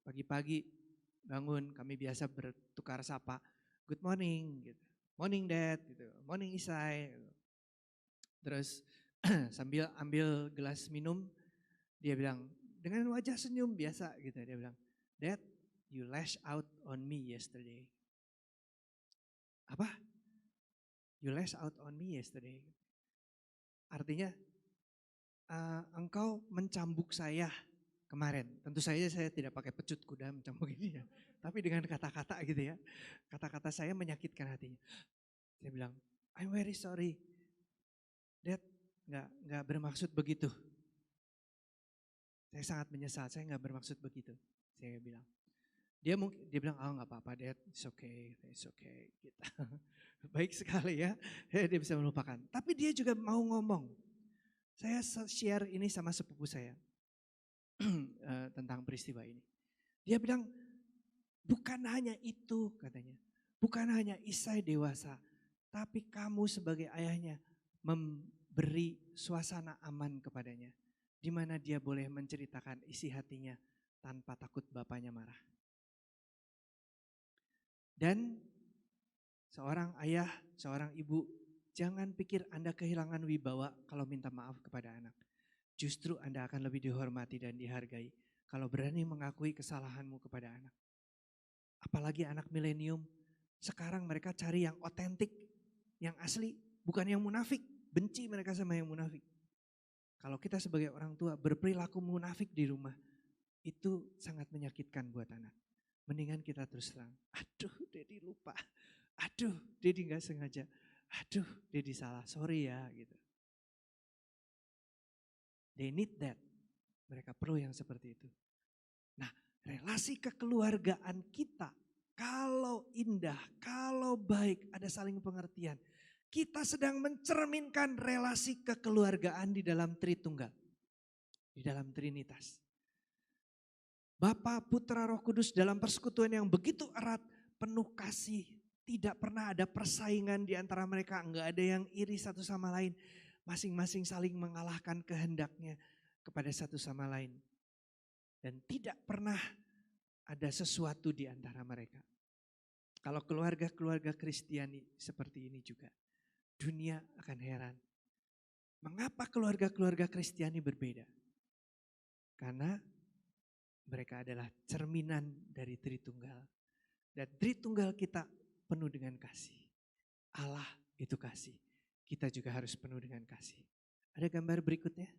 pagi-pagi bangun, kami biasa bertukar sapa, good morning gitu. Morning dad gitu, morning Isai. Gitu. Terus sambil ambil gelas minum dia bilang dengan wajah senyum biasa gitu, dia bilang, Dad, you lash out on me yesterday. Apa? You lash out on me yesterday. Artinya engkau mencambuk saya kemarin. Tentu saja saya tidak pakai pecut kuda mencambuk ini ya. Tapi dengan kata-kata gitu ya. Kata-kata saya menyakitkan hatinya. Saya bilang, I'm very sorry. Dad, gak bermaksud begitu. Saya sangat menyesal, saya gak bermaksud begitu. Saya bilang. Dia bilang, oh gak apa-apa Dad, it's okay. Gitu. Baik sekali ya, dia bisa melupakan. Tapi dia juga mau ngomong. Saya share ini sama sepupu saya tentang peristiwa ini. Dia bilang, bukan hanya itu katanya. Bukan hanya Isai dewasa, tapi kamu sebagai ayahnya memberi suasana aman kepadanya. Di mana dia boleh menceritakan isi hatinya tanpa takut bapaknya marah. Dan seorang ayah, seorang ibu, jangan pikir Anda kehilangan wibawa kalau minta maaf kepada anak. Justru Anda akan lebih dihormati dan dihargai kalau berani mengakui kesalahanmu kepada anak. Apalagi anak milenium, sekarang mereka cari yang otentik, yang asli, bukan yang munafik. Benci mereka sama yang munafik. Kalau kita sebagai orang tua berperilaku munafik di rumah, itu sangat menyakitkan buat anak. Mendingan kita terus terang, aduh Dedi lupa, aduh Dedi gak sengaja, aduh Dedi salah, sorry ya gitu. They need that, mereka perlu yang seperti itu. Nah, relasi kekeluargaan kita kalau indah, kalau baik, ada saling pengertian. Kita sedang mencerminkan relasi kekeluargaan di dalam Tritunggal, di dalam Trinitas. Bapa, Putra, Roh Kudus dalam persekutuan yang begitu erat, penuh kasih. Tidak pernah ada persaingan di antara mereka, enggak ada yang iri satu sama lain. Masing-masing saling mengalahkan kehendaknya kepada satu sama lain. Dan tidak pernah ada sesuatu di antara mereka. Kalau keluarga-keluarga Kristiani seperti ini juga, dunia akan heran. Mengapa keluarga-keluarga Kristiani berbeda? Karena mereka adalah cerminan dari Tritunggal. Dan Tritunggal kita penuh dengan kasih. Allah itu kasih. Kita juga harus penuh dengan kasih. Ada gambar berikutnya?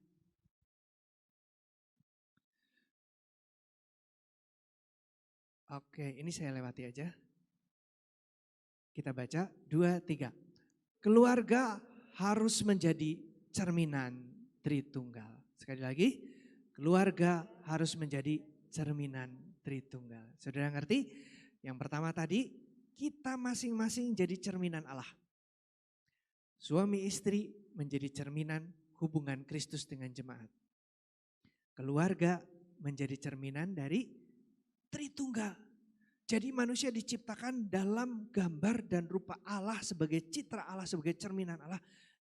Oke, ini saya lewati aja. Kita baca 2, 3. Keluarga harus menjadi cerminan Tritunggal. Sekali lagi, keluarga harus menjadi cerminan Tritunggal. Saudara ngerti? Yang pertama tadi, kita masing-masing jadi cerminan Allah. Suami istri menjadi cerminan hubungan Kristus dengan jemaat. Keluarga menjadi cerminan dari Tritunggal. Jadi manusia diciptakan dalam gambar dan rupa Allah sebagai citra Allah, sebagai cerminan Allah.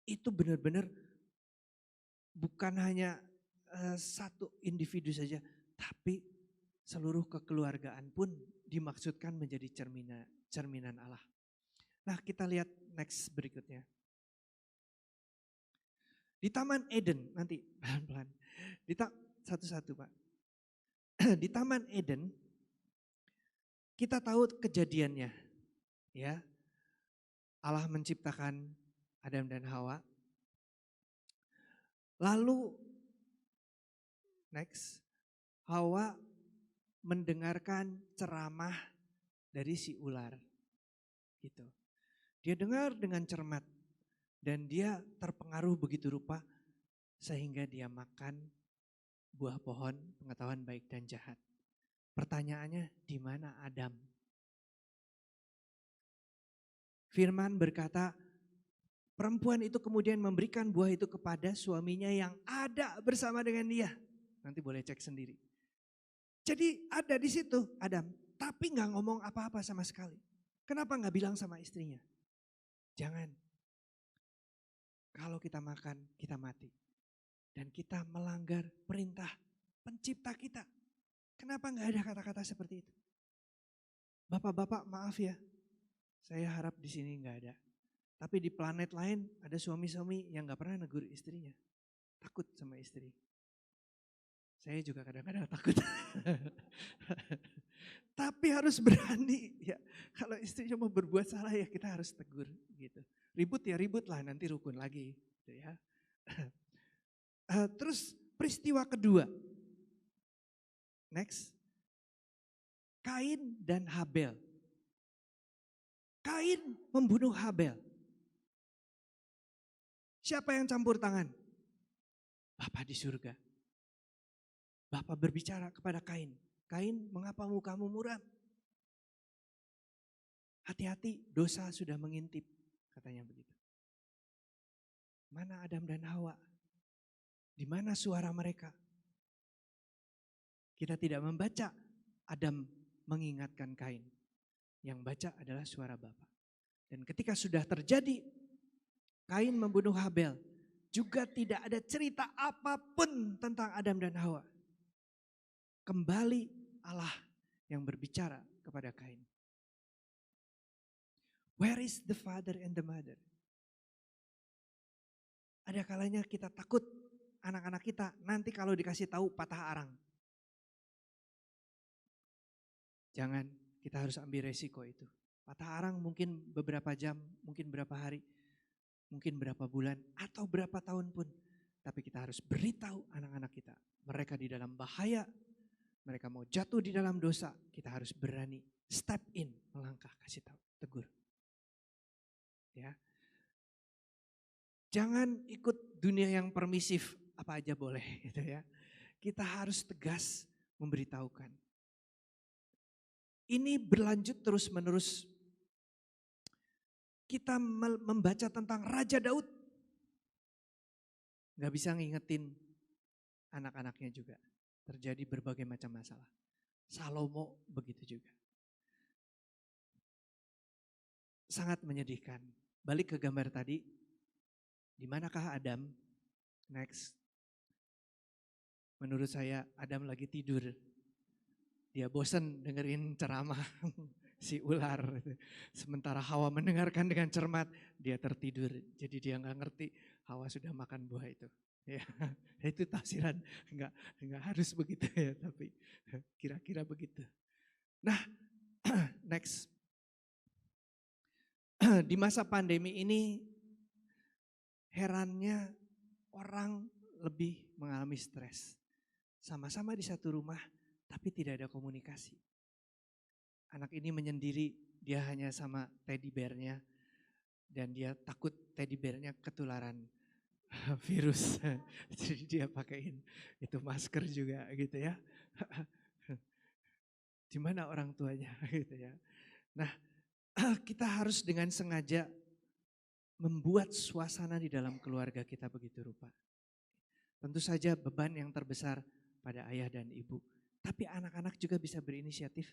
Itu benar-benar bukan hanya satu individu saja, tapi seluruh kekeluargaan pun dimaksudkan menjadi cerminan Allah. Nah, kita lihat next berikutnya. Di Taman Eden, nanti pelan-pelan. Satu-satu Pak. Di Taman Eden, kita tahu kejadiannya. Ya, Allah menciptakan Adam dan Hawa. Lalu next, Hawa mendengarkan ceramah dari si ular. Gitu. Dia dengar dengan cermat dan dia terpengaruh begitu rupa sehingga dia makan buah pohon pengetahuan baik dan jahat. Pertanyaannya, di mana Adam? Firman berkata, perempuan itu kemudian memberikan buah itu kepada suaminya yang ada bersama dengan dia. Nanti boleh cek sendiri. Jadi ada di situ Adam, tapi gak ngomong apa-apa sama sekali. Kenapa gak bilang sama istrinya? Jangan. Kalau kita makan, kita mati. Dan kita melanggar perintah pencipta kita. Kenapa gak ada kata-kata seperti itu? Bapak-bapak maaf ya, saya harap di sini gak ada. Tapi di planet lain ada suami-suami yang gak pernah negur istrinya. Takut sama istri. Saya juga kadang-kadang takut. Tapi harus berani ya. Kalau istrinya mau berbuat salah ya kita harus tegur gitu. Ribut ya ribut lah, nanti rukun lagi gitu ya. Terus peristiwa kedua. Next. Kain dan Habel. Kain membunuh Habel. Siapa yang campur tangan? Bapa di surga. Bapa berbicara kepada Kain. Kain, mengapa mukamu muram? Hati-hati, dosa sudah mengintip, katanya begitu. Mana Adam dan Hawa? Di mana suara mereka? Kita tidak membaca Adam mengingatkan Kain. Yang baca adalah suara Bapa. Dan ketika sudah terjadi Kain membunuh Habel, juga tidak ada cerita apapun tentang Adam dan Hawa. Kembali Allah yang berbicara kepada Kain. Where is the father and the mother? Ada kalanya kita takut anak-anak kita nanti kalau dikasih tahu patah arang. Jangan, kita harus ambil resiko itu. Patah arang mungkin beberapa jam, mungkin berapa hari, mungkin berapa bulan, atau berapa tahun pun. Tapi kita harus beritahu anak-anak kita. Mereka di dalam bahaya, mereka mau jatuh di dalam dosa. Kita harus berani step in, melangkah, kasih tahu, tegur. Ya, jangan ikut dunia yang permisif, apa aja boleh gitu ya. Kita harus tegas memberitahukan. Ini berlanjut terus menerus. Kita membaca tentang Raja Daud. Gak bisa ngingetin anak-anaknya juga. Terjadi berbagai macam masalah. Salomo begitu juga. Sangat menyedihkan. Balik ke gambar tadi. Di manakah Adam? Next. Menurut saya Adam lagi tidur. Dia bosan dengerin ceramah si ular. Sementara Hawa mendengarkan dengan cermat, dia tertidur. Jadi dia nggak ngerti Hawa sudah makan buah itu. Ya, itu tafsiran, nggak harus begitu ya, tapi kira-kira begitu. Nah, next. Di masa pandemi ini, herannya orang lebih mengalami stres. Sama-sama di satu rumah, tapi tidak ada komunikasi. Anak ini menyendiri, dia hanya sama teddy bear-nya. Dan dia takut teddy bear-nya ketularan virus. Jadi dia pakaiin itu masker juga gitu ya. Di mana orang tuanya gitu ya. Nah, kita harus dengan sengaja membuat suasana di dalam keluarga kita begitu rupa. Tentu saja beban yang terbesar pada ayah dan ibu. Tapi anak-anak juga bisa berinisiatif.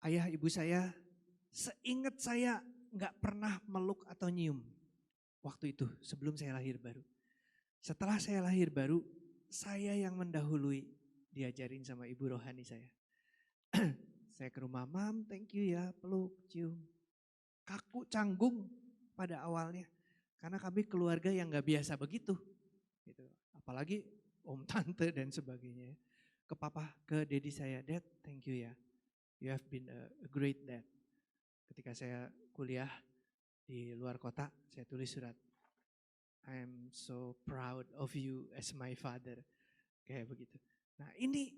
Ayah ibu saya, seingat saya gak pernah meluk atau nyium. Waktu itu sebelum saya lahir baru. Setelah saya lahir baru, saya yang mendahului diajarin sama ibu rohani saya. Saya ke rumah, Mam thank you ya, peluk, cium. Kaku, canggung pada awalnya. Karena kami keluarga yang gak biasa begitu. Gitu. Apalagi om, tante dan sebagainya. Ke papa, ke daddy saya, Dad thank you ya. You have been a great dad. Ketika saya kuliah di luar kota, saya tulis surat. I am so proud of you as my father. Kayak begitu. Nah ini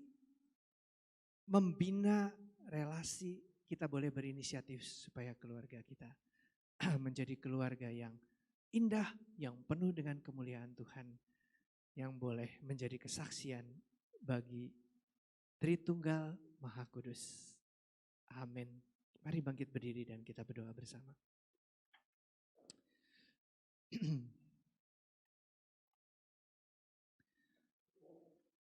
membina relasi, kita boleh berinisiatif supaya keluarga kita menjadi keluarga yang indah, yang penuh dengan kemuliaan Tuhan. Yang boleh menjadi kesaksian bagi Tritunggal Maha Kudus. Amin. Mari bangkit berdiri dan kita berdoa bersama.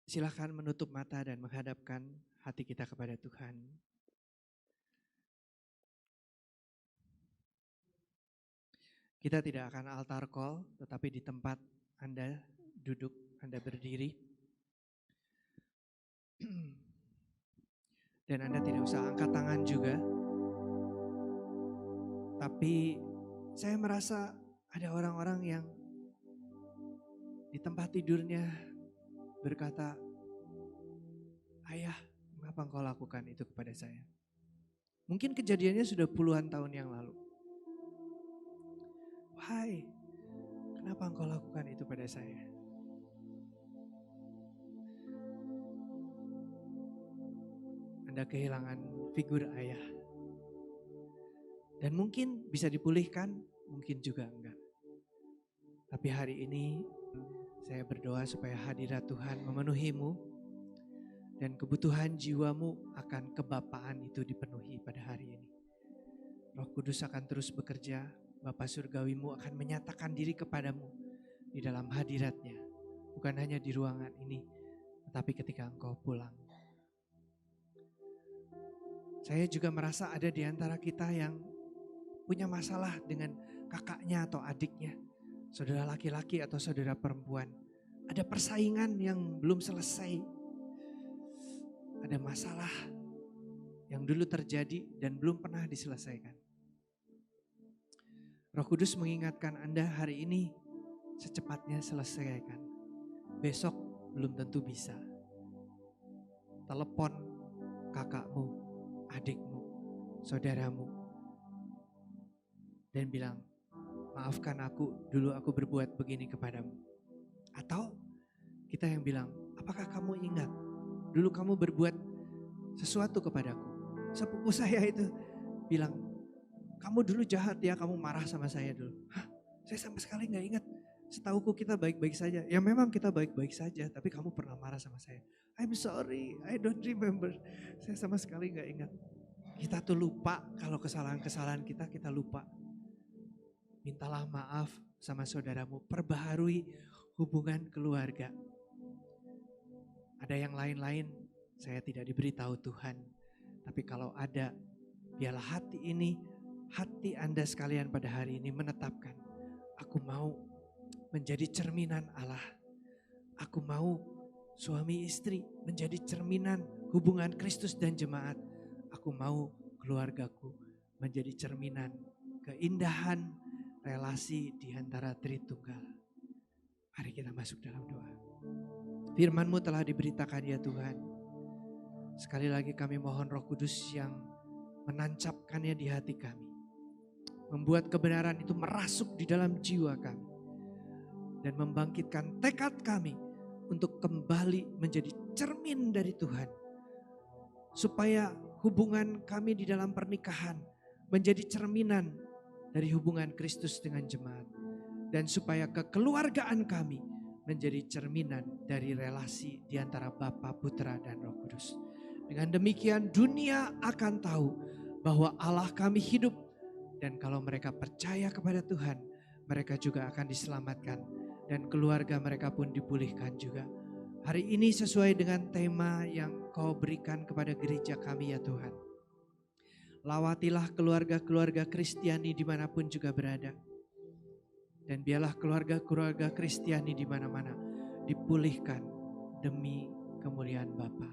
Silakan menutup mata dan menghadapkan hati kita kepada Tuhan. Kita tidak akan altar call, tetapi di tempat Anda duduk, Anda berdiri. Dan Anda tidak usah angkat tangan juga. Tapi saya merasa ada orang-orang yang di tempat tidurnya berkata, Ayah, mengapa engkau lakukan itu kepada saya? Mungkin kejadiannya sudah puluhan tahun yang lalu. Why? Kenapa engkau lakukan itu pada saya? Anda kehilangan figur ayah. Dan mungkin bisa dipulihkan, mungkin juga enggak. Tapi hari ini saya berdoa supaya hadirat Tuhan memenuhimu dan kebutuhan jiwamu akan kebapaan itu dipenuhi pada hari ini. Roh Kudus akan terus bekerja, Bapa Surgawimu akan menyatakan diri kepadamu di dalam hadiratnya. Bukan hanya di ruangan ini, tetapi ketika engkau pulang. Saya juga merasa ada di antara kita yang punya masalah dengan kakaknya atau adiknya, saudara laki-laki atau saudara perempuan. Ada persaingan yang belum selesai. Ada masalah yang dulu terjadi dan belum pernah diselesaikan. Roh Kudus mengingatkan Anda hari ini secepatnya selesaikan. Besok belum tentu bisa. Telepon kakakmu, adikmu, saudaramu, dan bilang, maafkan aku, dulu aku berbuat begini kepadamu. Atau kita yang bilang, apakah kamu ingat, dulu kamu berbuat sesuatu kepadaku. Sepupu saya itu bilang, kamu dulu jahat ya, kamu marah sama saya dulu. Hah, saya sama sekali gak ingat. Setauku kita baik-baik saja. Ya memang kita baik-baik saja, tapi kamu pernah marah sama saya. I'm sorry, I don't remember. Saya sama sekali gak ingat. Kita tuh lupa kalau kesalahan-kesalahan kita lupa. Mintalah maaf sama saudaramu, perbaharui hubungan keluarga. Ada yang lain-lain, saya tidak diberitahu Tuhan. Tapi kalau ada, biarlah hati ini, hati Anda sekalian pada hari ini menetapkan, aku mau menjadi cerminan Allah. Aku mau suami istri menjadi cerminan hubungan Kristus dan jemaat. Aku mau keluargaku menjadi cerminan keindahan relasi di antara Tritunggal. Mari kita masuk dalam doa. Firman-Mu telah diberitakan ya Tuhan. Sekali lagi kami mohon Roh Kudus yang menancapkannya di hati kami. Membuat kebenaran itu merasuk di dalam jiwa kami. Dan membangkitkan tekad kami untuk kembali menjadi cermin dari Tuhan. Supaya hubungan kami di dalam pernikahan menjadi cerminan dari hubungan Kristus dengan jemaat. Dan supaya kekeluargaan kami menjadi cerminan dari relasi di antara Bapa, Putra, dan Roh Kudus. Dengan demikian dunia akan tahu bahwa Allah kami hidup. Dan kalau mereka percaya kepada Tuhan, mereka juga akan diselamatkan. Dan keluarga mereka pun dipulihkan juga. Hari ini sesuai dengan tema yang Kau berikan kepada gereja kami ya Tuhan. Lawatilah keluarga-keluarga Kristiani dimanapun juga berada. Dan biarlah keluarga-keluarga Kristiani di mana-mana dipulihkan demi kemuliaan Bapa.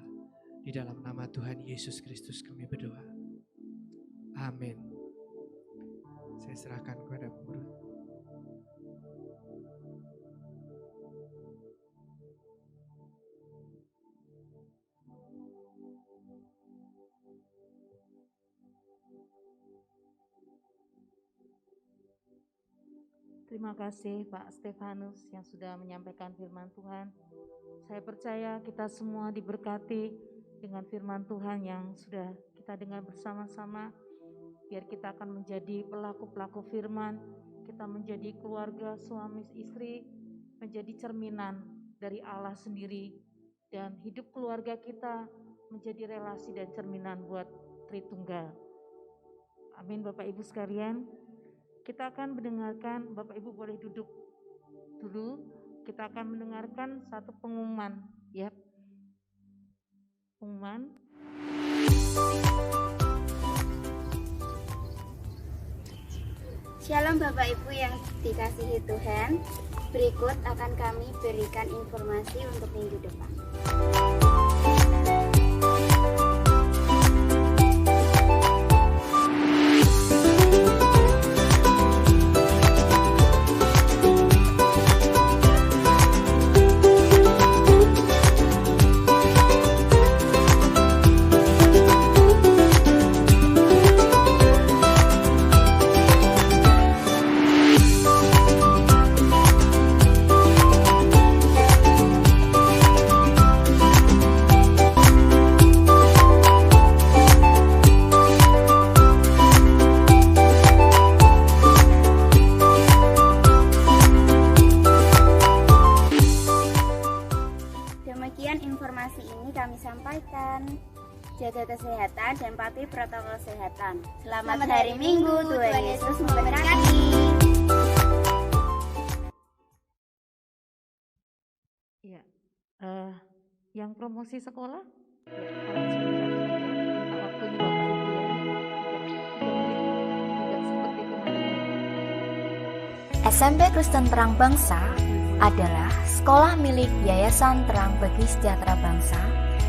Di dalam nama Tuhan Yesus Kristus kami berdoa. Amin. Saya serahkan kepada pengurus. Terima kasih Pak Stefanus yang sudah menyampaikan firman Tuhan. Saya percaya kita semua diberkati dengan firman Tuhan yang sudah kita dengar bersama-sama. Biar kita akan menjadi pelaku-pelaku firman, kita menjadi keluarga suami istri, menjadi cerminan dari Allah sendiri. Dan hidup keluarga kita menjadi relasi dan cerminan buat Tritunggal. Amin Bapak Ibu sekalian. Kita akan mendengarkan, Bapak Ibu boleh duduk dulu. Kita akan mendengarkan satu pengumuman, ya. Pengumuman. Shalom Bapak Ibu yang dikasihi Tuhan. Berikut akan kami berikan informasi untuk minggu depan. Jaga kesehatan dan patuhi protokol kesehatan. Selamat hari Minggu, Tuhan Yesus memberkati. Yang promosi sekolah? Ya, kalau sebentar minta waktunya Bapak Ibu ya. 3 menit, tidak seperti kemarin. SMP Kristen Terang Bangsa adalah sekolah milik Yayasan Terang Bagi Sejahtera Bangsa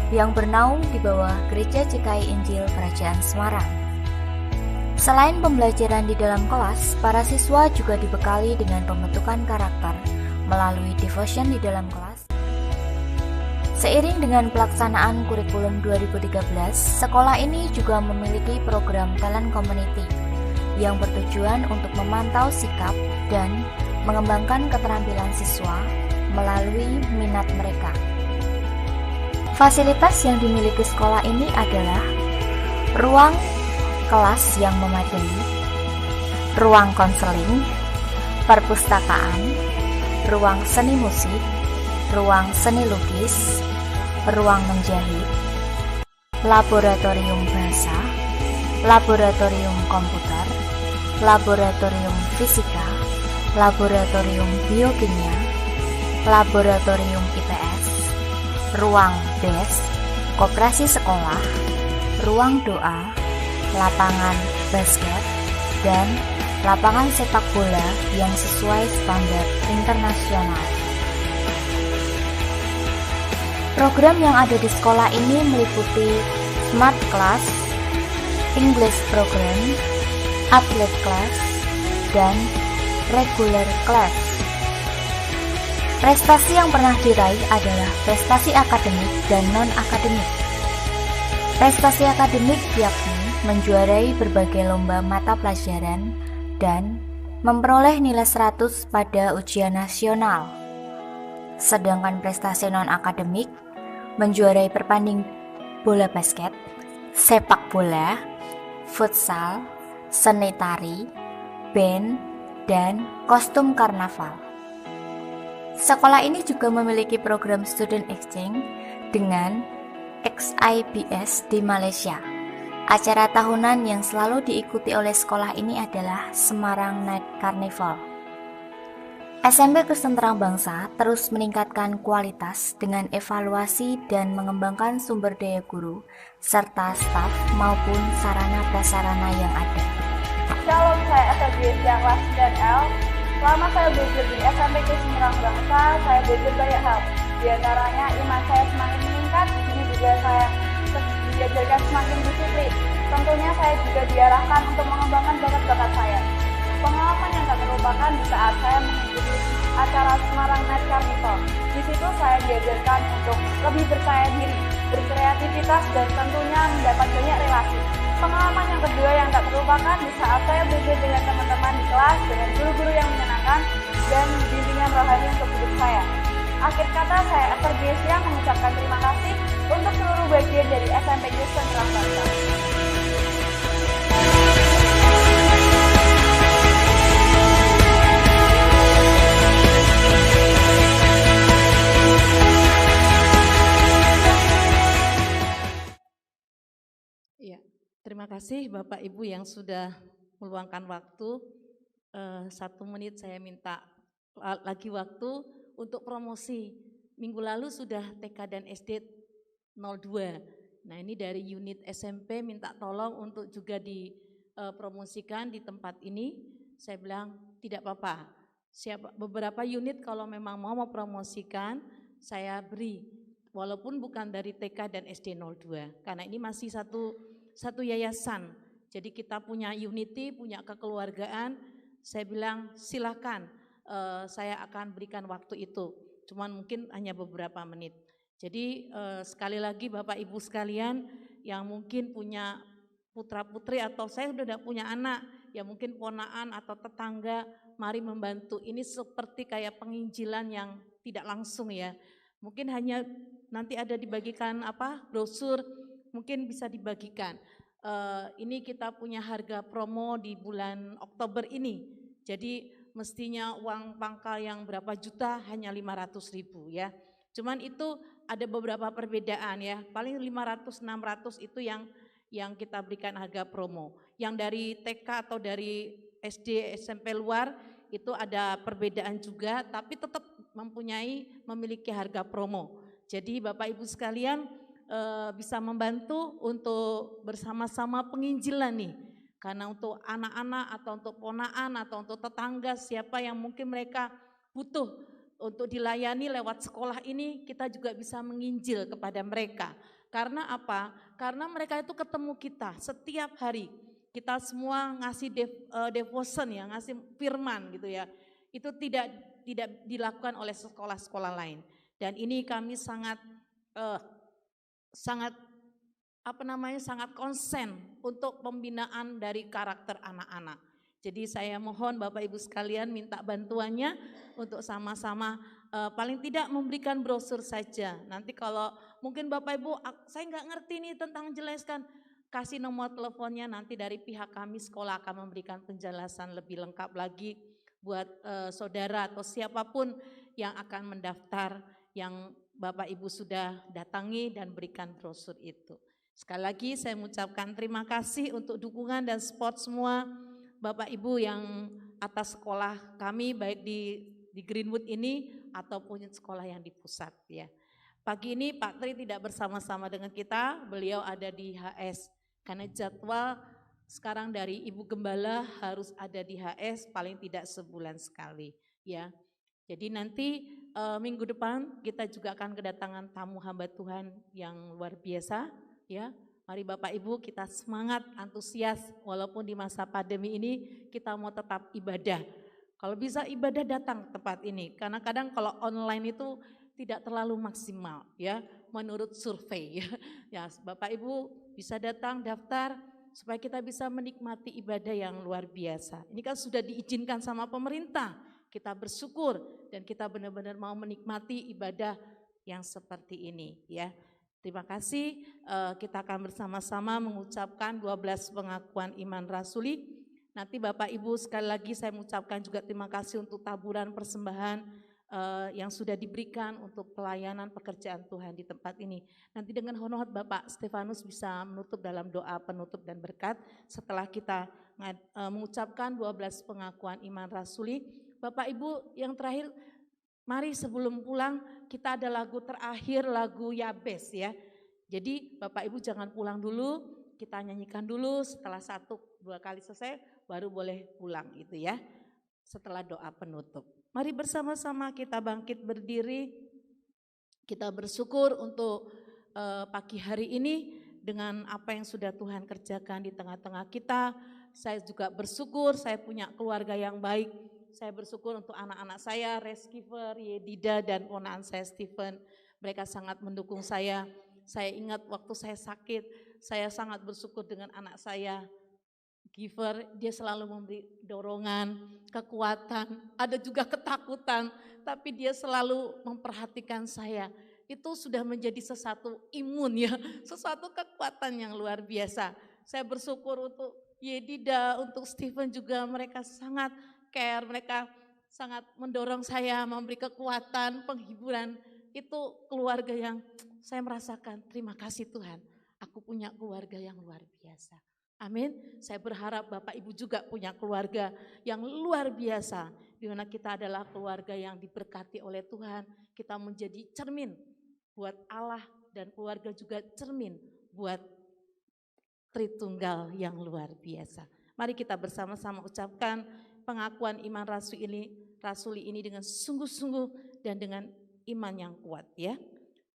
yang bernaung di bawah Gereja GKI Injil Kerajaan Semarang. Selain pembelajaran di dalam kelas, para siswa juga dibekali dengan pembentukan karakter melalui devotion di dalam kelas. Seiring dengan pelaksanaan kurikulum 2013, sekolah ini juga memiliki program Talent Community yang bertujuan untuk memantau sikap dan mengembangkan keterampilan siswa melalui minat mereka. Fasilitas yang dimiliki sekolah ini adalah ruang kelas yang memadai, ruang konseling, perpustakaan, ruang seni musik, ruang seni lukis, ruang menjahit, laboratorium bahasa, laboratorium komputer, laboratorium fisika, laboratorium biokimia, laboratorium IPS, ruang BES, koperasi sekolah, ruang doa, lapangan basket, dan lapangan sepak bola yang sesuai standar internasional. Program yang ada di sekolah ini meliputi Smart Class, English Program, Athlete Class, dan Regular Class. Prestasi yang pernah diraih adalah prestasi akademik dan non-akademik. Prestasi akademik yakni menjuarai berbagai lomba mata pelajaran dan memperoleh nilai 100 pada ujian nasional. Sedangkan prestasi non-akademik menjuarai pertandingan bola basket, sepak bola, futsal, seni tari, band, dan kostum karnaval. Sekolah ini juga memiliki program student exchange dengan XIBS di Malaysia. Acara tahunan yang selalu diikuti oleh sekolah ini adalah Semarang Night Carnival. SMP Kristen Terang Bangsa terus meningkatkan kualitas dengan evaluasi dan mengembangkan sumber daya guru, serta staf maupun sarana-prasarana yang ada. Shalom, saya SLG kelas 9L. Selama saya belajar di SMP Kristen Terang Bangsa, saya belajar banyak hal. Di antaranya iman saya semakin meningkat, ini juga saya diajarkan semakin disiplin. Tentunya saya juga diarahkan untuk mengembangkan bakat-bakat saya. Pengalaman yang tak terlupakan di saat saya mengikuti acara Semarang Night Carnival. Di situ saya diajarkan untuk lebih percaya diri, berkreativitas, dan tentunya mendapat banyak relasi. Pengalaman yang kedua yang tak terlupakan di saat saya belajar dengan teman-teman di kelas dengan guru-guru yang menyenangkan dan bimbingan rohani untuk hidup saya. Akhir kata, saya Esther Gesia mengucapkan terima kasih untuk seluruh bagian dari SMP Kristen Terang Bangsa. Ya, terima kasih Bapak Ibu yang sudah meluangkan waktu. 1 menit saya minta lagi waktu untuk promosi. Minggu lalu sudah TK dan SD 02. Nah, ini dari unit SMP minta tolong untuk juga dipromosikan di tempat ini. Saya bilang tidak apa-apa. Beberapa unit kalau memang mau promosikan, saya beri. Walaupun bukan dari TK dan SD 02. Karena ini masih satu yayasan. Jadi kita punya unity, punya kekeluargaan. Saya bilang silakan. Saya akan berikan waktu itu, cuman mungkin hanya beberapa menit. Jadi sekali lagi Bapak Ibu sekalian yang mungkin punya putra putri atau saya sudah tidak punya anak, ya mungkin ponaan atau tetangga, mari membantu. Ini seperti kayak penginjilan yang tidak langsung ya. Mungkin hanya nanti ada dibagikan brosur, mungkin bisa dibagikan. Ini kita punya harga promo di bulan Oktober ini. Jadi mestinya uang pangkal yang berapa juta hanya 500.000 ya. Cuman itu ada beberapa perbedaan ya. Paling 500-600 itu yang kita berikan harga promo. Yang dari TK atau dari SD SMP luar itu ada perbedaan juga, tapi tetap memiliki harga promo. Jadi Bapak Ibu sekalian bisa membantu untuk bersama-sama penginjilan nih. Karena untuk anak-anak atau untuk ponaan atau untuk tetangga siapa yang mungkin mereka butuh untuk dilayani lewat sekolah ini, kita juga bisa menginjil kepada mereka. Karena apa? Karena mereka itu ketemu kita setiap hari. Kita semua ngasih devotion ya, ngasih firman gitu ya. Itu tidak dilakukan oleh sekolah-sekolah lain. Dan ini kami sangat sangat konsen untuk pembinaan dari karakter anak-anak. Jadi saya mohon Bapak Ibu sekalian minta bantuannya untuk sama-sama paling tidak memberikan brosur saja. Nanti kalau mungkin Bapak Ibu saya nggak ngerti nih tentang jelaskan, kasih nomor teleponnya, nanti dari pihak kami sekolah akan memberikan penjelasan lebih lengkap lagi buat saudara atau siapapun yang akan mendaftar, yang Bapak Ibu sudah datangi dan berikan brosur itu. Sekali lagi saya mengucapkan terima kasih untuk dukungan dan support semua Bapak Ibu yang atas sekolah kami baik di Greenwood ini ataupun sekolah yang di pusat ya. Pagi ini Pak Tri tidak bersama-sama dengan kita, beliau ada di HS karena jadwal sekarang dari Ibu Gembala harus ada di HS paling tidak sebulan sekali ya. Jadi nanti minggu depan kita juga akan kedatangan tamu hamba Tuhan yang luar biasa ya. Mari Bapak Ibu kita semangat, antusias walaupun di masa pandemi ini kita mau tetap ibadah. Kalau bisa ibadah datang ke tempat ini, karena kadang kalau online itu tidak terlalu maksimal ya menurut survei ya. Ya Bapak Ibu bisa datang daftar supaya kita bisa menikmati ibadah yang luar biasa. Ini kan sudah diizinkan sama pemerintah. Kita bersyukur dan kita benar-benar mau menikmati ibadah yang seperti ini ya. Terima kasih, kita akan bersama-sama mengucapkan 12 pengakuan iman rasuli. Nanti Bapak Ibu sekali lagi saya mengucapkan juga terima kasih untuk taburan persembahan yang sudah diberikan untuk pelayanan pekerjaan Tuhan di tempat ini. Nanti dengan hormat Bapak Stefanus bisa menutup dalam doa penutup dan berkat setelah kita mengucapkan 12 pengakuan iman rasuli. Bapak Ibu yang terakhir, mari sebelum pulang kita ada lagu terakhir, lagu Yabes ya. Jadi Bapak Ibu jangan pulang dulu, kita nyanyikan dulu, setelah 1-2 kali selesai baru boleh pulang gitu ya. Setelah doa penutup. Mari bersama-sama kita bangkit berdiri, kita bersyukur untuk pagi hari ini dengan apa yang sudah Tuhan kerjakan di tengah-tengah kita. Saya juga bersyukur saya punya keluarga yang baik. Saya bersyukur untuk anak-anak saya, Reskiver, Yedida dan ponaan saya Stephen. Mereka sangat mendukung saya. Saya ingat waktu saya sakit, saya sangat bersyukur dengan anak saya, Giver. Dia selalu memberi dorongan, kekuatan, ada juga ketakutan, tapi dia selalu memperhatikan saya. Itu sudah menjadi sesuatu imun ya, sesuatu kekuatan yang luar biasa. Saya bersyukur untuk Yedida, untuk Stephen juga, mereka sangat care, mereka sangat mendorong saya, memberi kekuatan, penghiburan. Itu keluarga yang saya merasakan, terima kasih Tuhan, aku punya keluarga yang luar biasa. Amin. Saya berharap Bapak Ibu juga punya keluarga yang luar biasa, di mana kita adalah keluarga yang diberkati oleh Tuhan. Kita menjadi cermin buat Allah dan keluarga juga cermin buat Tritunggal yang luar biasa. Mari kita bersama-sama ucapkan pengakuan iman rasuli ini dengan sungguh-sungguh dan dengan iman yang kuat ya.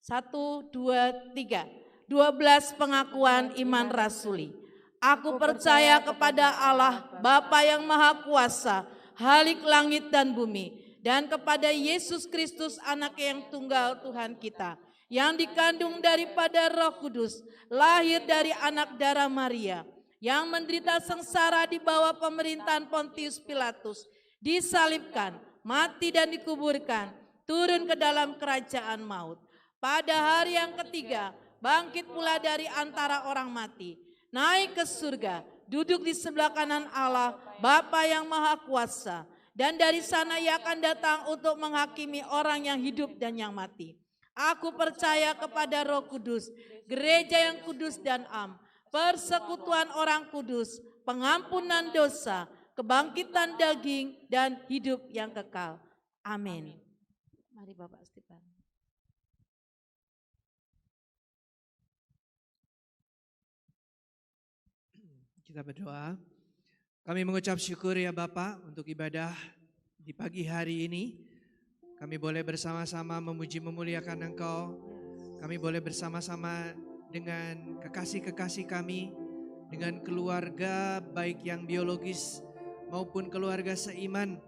1, 2, 3. 12 pengakuan iman rasuli. Aku percaya kepada Allah Bapa yang Maha Kuasa, Halik langit dan bumi, dan kepada Yesus Kristus anak yang tunggal Tuhan kita, yang dikandung daripada Roh Kudus, lahir dari anak darah Maria, yang menderita sengsara di bawah pemerintahan Pontius Pilatus, disalibkan, mati dan dikuburkan, turun ke dalam kerajaan maut. Pada hari yang ketiga, bangkit pula dari antara orang mati, naik ke surga, duduk di sebelah kanan Allah, Bapa yang Maha Kuasa, dan dari sana ia akan datang untuk menghakimi orang yang hidup dan yang mati. Aku percaya kepada Roh Kudus, gereja yang kudus dan am, persekutuan orang kudus, pengampunan dosa, kebangkitan daging, dan hidup yang kekal. Amin. Mari Bapak Stepan. Kita berdoa. Kami mengucap syukur ya Bapa untuk ibadah di pagi hari ini. Kami boleh bersama-sama memuji memuliakan Engkau. Kami boleh bersama-sama dengan kekasih-kekasih kami, dengan keluarga baik yang biologis maupun keluarga seiman.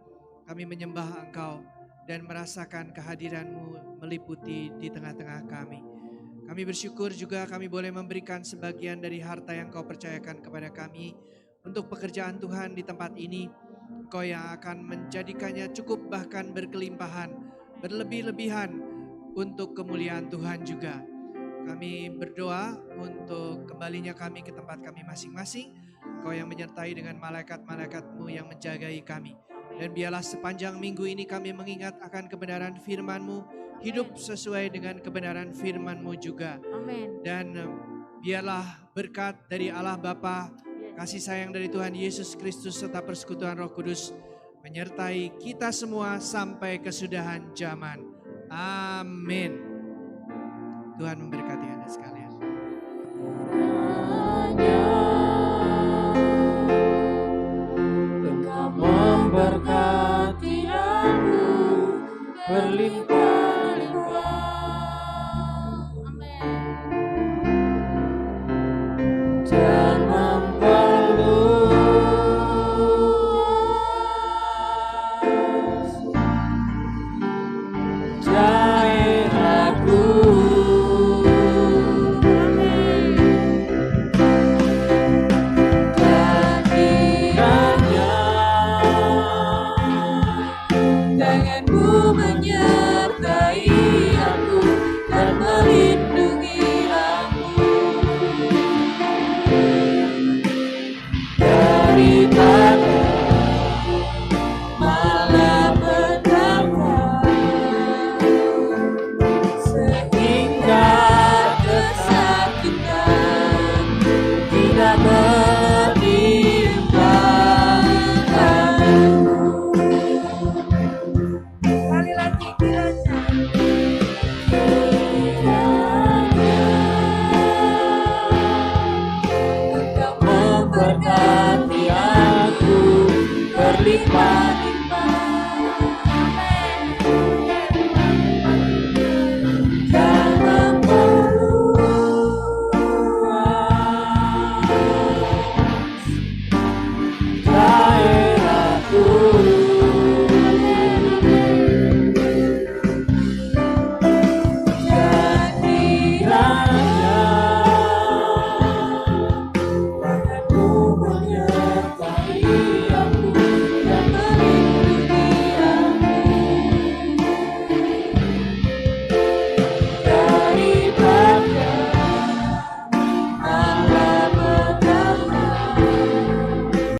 Kami menyembah Engkau dan merasakan kehadiran-Mu meliputi di tengah-tengah kami. Kami bersyukur juga kami boleh memberikan sebagian dari harta yang Kau percayakan kepada kami untuk pekerjaan Tuhan di tempat ini. Engkau yang akan menjadikannya cukup bahkan berkelimpahan, berlebih-lebihan untuk kemuliaan Tuhan juga. Kami berdoa untuk kembalinya kami ke tempat kami masing-masing. Engkau yang menyertai dengan malaikat-malaikat-Mu yang menjagai kami. Dan biarlah sepanjang minggu ini kami mengingat akan kebenaran firman-Mu, hidup sesuai dengan kebenaran firman-Mu juga. Amin. Dan biarlah berkat dari Allah Bapa, kasih sayang dari Tuhan Yesus Kristus serta persekutuan Roh Kudus menyertai kita semua sampai kesudahan zaman. Amin. Tuhan memberkati Anda sekalian. Engkau memberkati aku berlimpah.